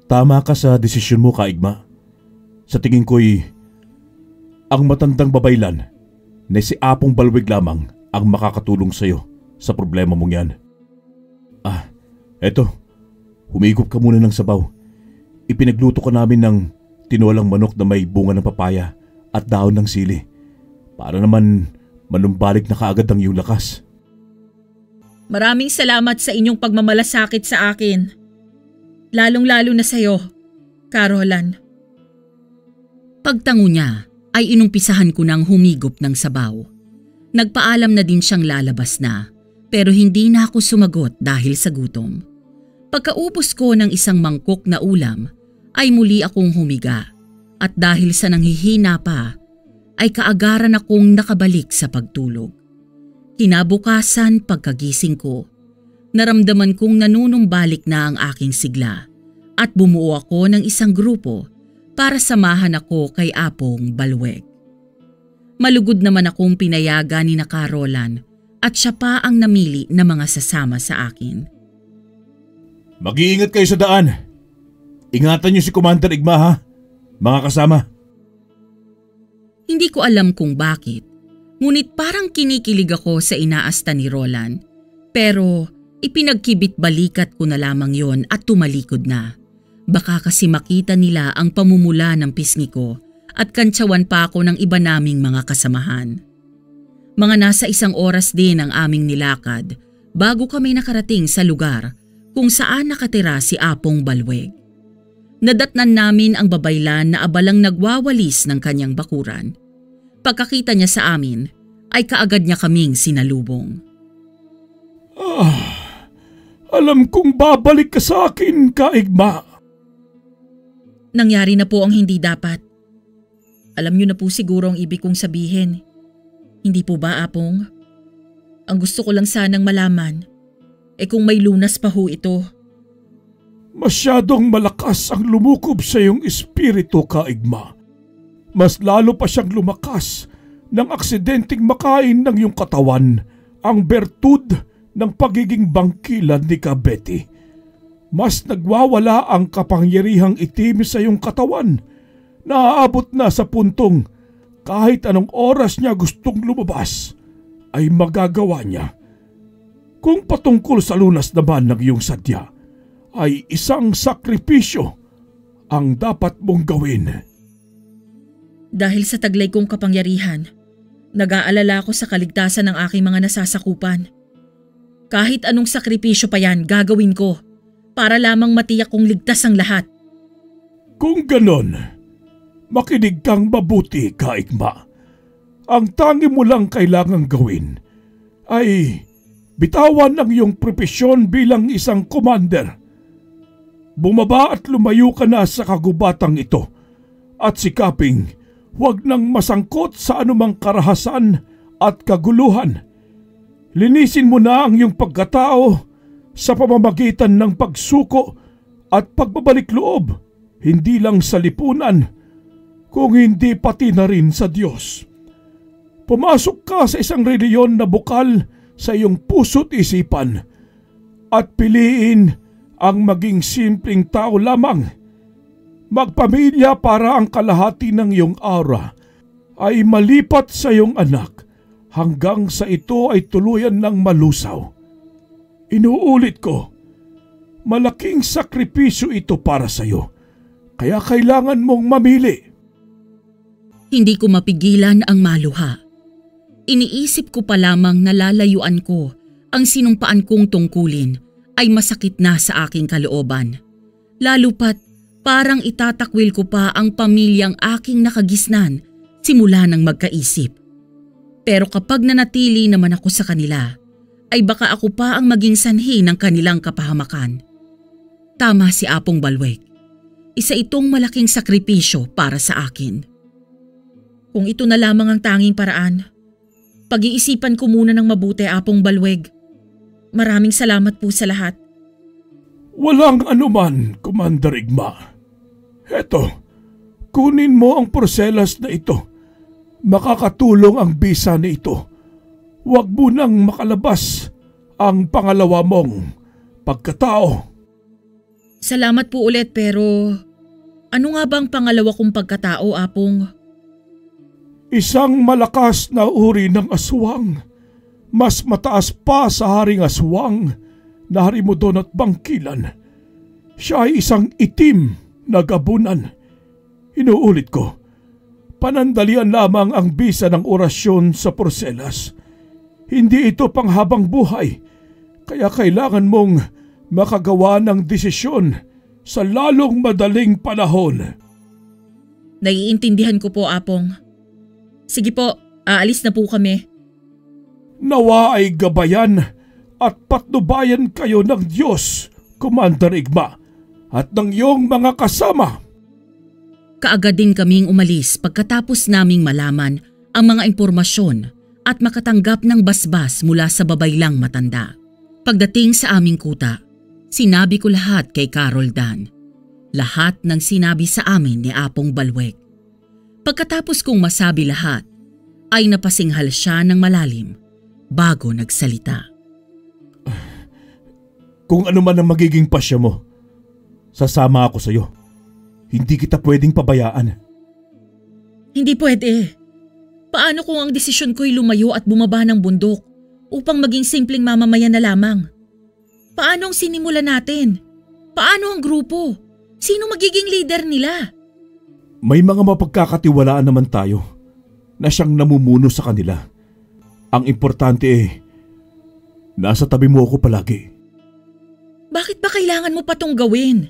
Tama ka sa desisyon mo, Kaigma. Sa tingin ko'y ang matandang babaylan na si Apong Balweg lamang ang makakatulong sa'yo sa problema mong yan. Eto, humigop ka muna ng sabaw. Ipinagluto ka namin ng tinolang manok na may bunga ng papaya at dahon ng sili. Para naman manumbalik na kaagad ang iyong lakas. Maraming salamat sa inyong pagmamalasakit sa akin. Lalong-lalo na sa'yo, Carolan. Pagtango niya ay inumpisahan ko ng humigop ng sabaw. Nagpaalam na din siyang lalabas na pero hindi na ako sumagot dahil sa gutom. Pagkaubos ko ng isang mangkok na ulam ay muli akong humiga at dahil sa nanghihina pa ay kaagaran akong nakabalik sa pagtulog. Kinabukasan pagkagising ko, naramdaman kong nanunumbalik na ang aking sigla at bumuo ako ng isang grupo para samahan ako kay Apong Balweg. Malugod naman akong pinayagan ni na Carolan at siya pa ang namili na mga sasama sa akin. Mag-iingat kayo sa daan. Ingatan niyo si Commander Igma ha, mga kasama. Hindi ko alam kung bakit, ngunit parang kinikilig ako sa inaasta ni Roland. Pero ipinagkibit balikat ko na lamang yon at tumalikod na. Baka kasi makita nila ang pamumula ng pisngi ko at kantsawan pa ako ng iba naming mga kasamahan. Mga nasa 1 oras din ang aming nilakad bago kami nakarating sa lugar kung saan nakatira si Apong Balweg. Nadatnan namin ang babaylan na abalang nagwawalis ng kanyang bakuran. Pagkakita niya sa amin, ay kaagad niya kaming sinalubong. Alam kong babalik ka sa akin, Kaigma. Nangyari na po ang hindi dapat. Alam niyo na po siguro ang ibig kong sabihin. Hindi po ba, Apong? Ang gusto ko lang sanang malaman, kung may lunas pa ho ito. Masyadong malakas ang lumukob sa iyong espiritu, Kaigma. Mas lalo pa siyang lumakas ng aksidenteng makain ng iyong katawan ang bertud ng pagiging bangkilan ni Kabeti. Mas nagwawala ang kapangyarihang itim sa iyong katawan. Naaabot na sa puntong kahit anong oras niya gustong lumabas ay magagawa niya. Kung patungkol sa lunas naman ng iyong sadya, ay isang sakripisyo ang dapat mong gawin. Dahil sa taglay kong kapangyarihan, nag-aalala ako sa kaligtasan ng aking mga nasasakupan. Kahit anong sakripisyo pa yan, gagawin ko para lamang matiyak kong ligtas ang lahat. Kung ganon, makinig kang mabuti, Kaigma. Ang tangi mo lang kailangang gawin ay bitawan ang iyong propesyon bilang isang commander. Bumaba at lumayo ka na sa kagubatang ito at sikaping huwag nang masangkot sa anumang karahasan at kaguluhan. Linisin mo na ang iyong pagkatao sa pamamagitan ng pagsuko at pagbabalik loob, hindi lang sa lipunan, kung hindi pati na rin sa Diyos. Pumasok ka sa isang reliyon na bukal sa iyong puso't isipan at piliin ang maging simpleng tao lamang. Magpamilya para ang kalahati ng iyong aura ay malipat sa iyong anak hanggang sa ito ay tuluyan ng malusaw. Inuulit ko, malaking sakripisyo ito para sa iyo, kaya kailangan mong mamili. Hindi ko mapigilan ang maluha. Iniisip ko pa lamang na lalayuan ko ang sinumpaan kong tungkulin ay masakit na sa aking kalooban. Lalo pat parang itatakwil ko pa ang pamilyang aking nakagisnan simula nang magkaisip. Pero kapag nanatili naman ako sa kanila, ay baka ako pa ang maging sanhi ng kanilang kapahamakan. Tama si Apong Balweg. Isa itong malaking sakripisyo para sa akin. Kung ito na lamang ang tanging paraan, pag-iisipan ko muna ng mabuti, Apong Balweg. Maraming salamat po sa lahat. Walang anuman, Commander Igma. Heto, kunin mo ang porselas na ito. Makakatulong ang bisa na ito. Huwag mo nang makalabas ang pangalawa mong pagkatao. Salamat po ulit, pero ano nga bang pangalawa kong pagkatao, Apong? Isang malakas na uri ng aswang. Mas mataas pa sa haring aswang na harimudon at bangkilan. Siya ay isang itim na gabunan. Inuulit ko, panandalian lamang ang bisa ng orasyon sa porselas. Hindi ito panghabang buhay, kaya kailangan mong makagawa ng desisyon sa lalong madaling panahon. Naiintindihan ko po, Apong. Sige po, aalis na po kami. Nawa ay gabayan at patnubayan kayo ng Diyos, Commander Igma, at ng iyong mga kasama. Kaagad din kaming umalis pagkatapos naming malaman ang mga impormasyon at makatanggap ng basbas mula sa babaylang matanda. Pagdating sa aming kuta, sinabi ko lahat kay Carol Dan. Lahat ng sinabi sa amin ni Apong Balweg. Pagkatapos kong masabi lahat, ay napasinghal siya ng malalim bago nagsalita. Kung ano man ang magiging pasya mo, sasama ako sa iyo. Hindi kita pwedeng pabayaan. Hindi pwede. Paano kung ang desisyon ko'y lumayo at bumaba ng bundok upang maging simpleng mamamayan na lamang? Paano ang sinimula natin? Paano ang grupo? Sino magiging leader nila? May mga mapagkakatiwalaan naman tayo na siyang namumuno sa kanila. Ang importante nasa tabi mo ako palagi. Bakit ba kailangan mo pa tong gawin?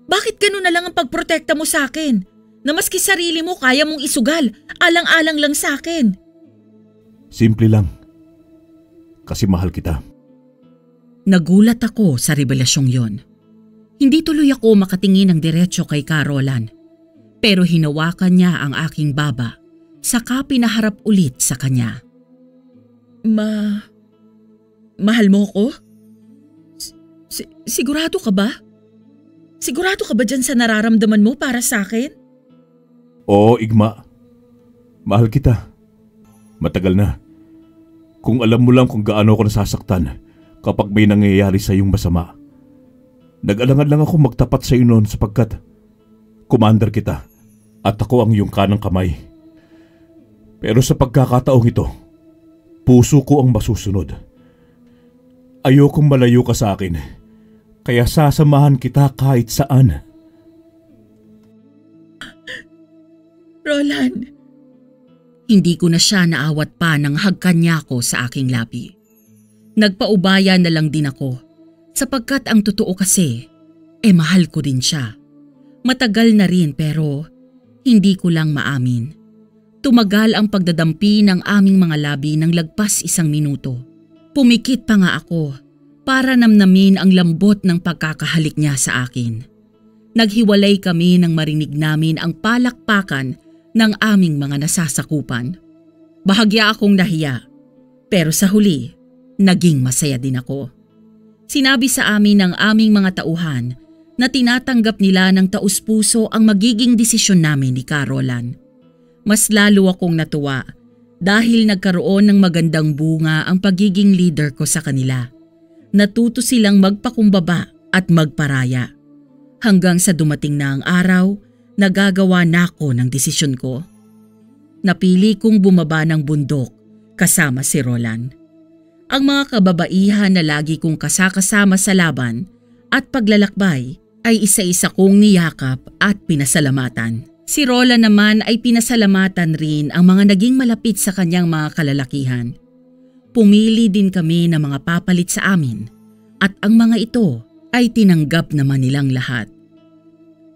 Bakit gano'n na lang ang pagprotekta mo sa akin? Na maski sarili mo kaya mong isugal, alang-alang lang sa akin. Simple lang. Kasi mahal kita. Nagulat ako sa revelasyong yon. Hindi tuloy ako makatingin ng diretso kay Carolan. Pero hinawakan niya ang aking baba, saka pinaharap ulit sa kanya. Mahal mo ko? Sigurado ka ba? Sigurado ka ba dyan sa nararamdaman mo para sa akin? Oo, Igma. Mahal kita. Matagal na. Kung alam mo lang kung gaano ako nasasaktan kapag may nangyayari sa iyong masama. Nag-alangan lang ako magtapat sa iyo noon sapagkat commander kita at ako ang iyong kanang kamay. Pero sa pagkakataong ito, puso ko ang masusunod. Ayokong malayo ka sa akin, kaya sasamahan kita kahit saan. Roland, Hindi ko na siya naawat pa nang hagkan niya ako sa aking labi. Nagpaubaya na lang din ako sapagkat ang totoo kasi, mahal ko din siya. Matagal na rin pero hindi ko lang maamin. Tumagal ang pagdadampi ng aming mga labi ng lagpas 1 minuto. Pumikit pa nga ako para namnamin ang lambot ng pagkakahalik niya sa akin. Naghiwalay kami nang marinig namin ang palakpakan ng aming mga nasasakupan. Bahagya akong nahiya, pero sa huli, naging masaya din ako. Sinabi sa amin ng aming mga tauhan na tinatanggap nila ng taus-puso ang magiging desisyon namin ni Carolan. Mas lalo akong natuwa dahil nagkaroon ng magandang bunga ang pagiging leader ko sa kanila. Natuto silang magpakumbaba at magparaya. Hanggang sa dumating na ang araw, nagagawa na ako ng desisyon ko. Napili kong bumaba ng bundok kasama si Roland. Ang mga kababaihan na lagi kong kasakasama sa laban at paglalakbay ay isa-isa kong niyakap at pinasalamatan. Si Roland naman ay pinasalamatan rin ang mga naging malapit sa kanyang mga kalalakihan. Pumili din kami ng mga papalit sa amin at ang mga ito ay tinanggap naman nilang lahat.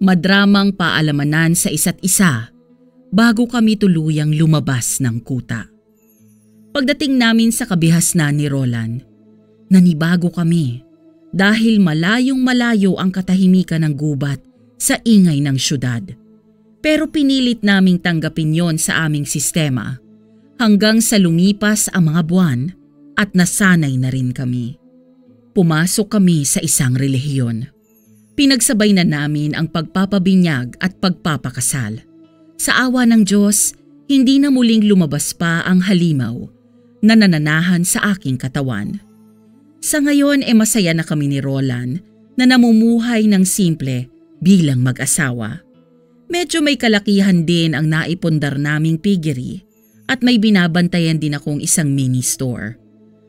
Madramang paalamanan sa isa't isa bago kami tuluyang lumabas ng kuta. Pagdating namin sa kabihasnan ni Roland, nanibago kami dahil malayong malayo ang katahimikan ng gubat sa ingay ng syudad. Pero pinilit naming tanggapin yon sa aming sistema hanggang sa lumipas ang mga buwan at nasanay na rin kami. Pumasok kami sa isang relihiyon. Pinagsabay na namin ang pagpapabinyag at pagpapakasal. Sa awa ng Diyos, hindi na muling lumabas pa ang halimaw na nananahan sa aking katawan. Sa ngayon masaya na kami ni Roland na namumuhay ng simple bilang mag-asawa. Medyo may kalakihan din ang naipundar naming piggery at may binabantayan din akong isang mini store.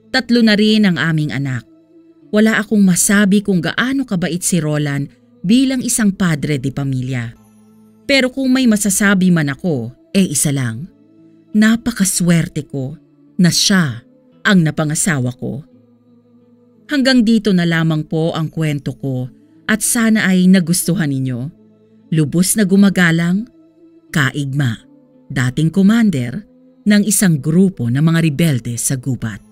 3 na rin ang aming anak. Wala akong masabi kung gaano kabait si Roland bilang isang padre de pamilya. Pero kung may masasabi man ako, isa lang. Napakaswerte ko na siya ang napangasawa ko. Hanggang dito na lamang po ang kwento ko at sana ay nagustuhan ninyo. Lubos na gumagalang, Kaigma, dating commander ng isang grupo ng mga rebelde sa gubat.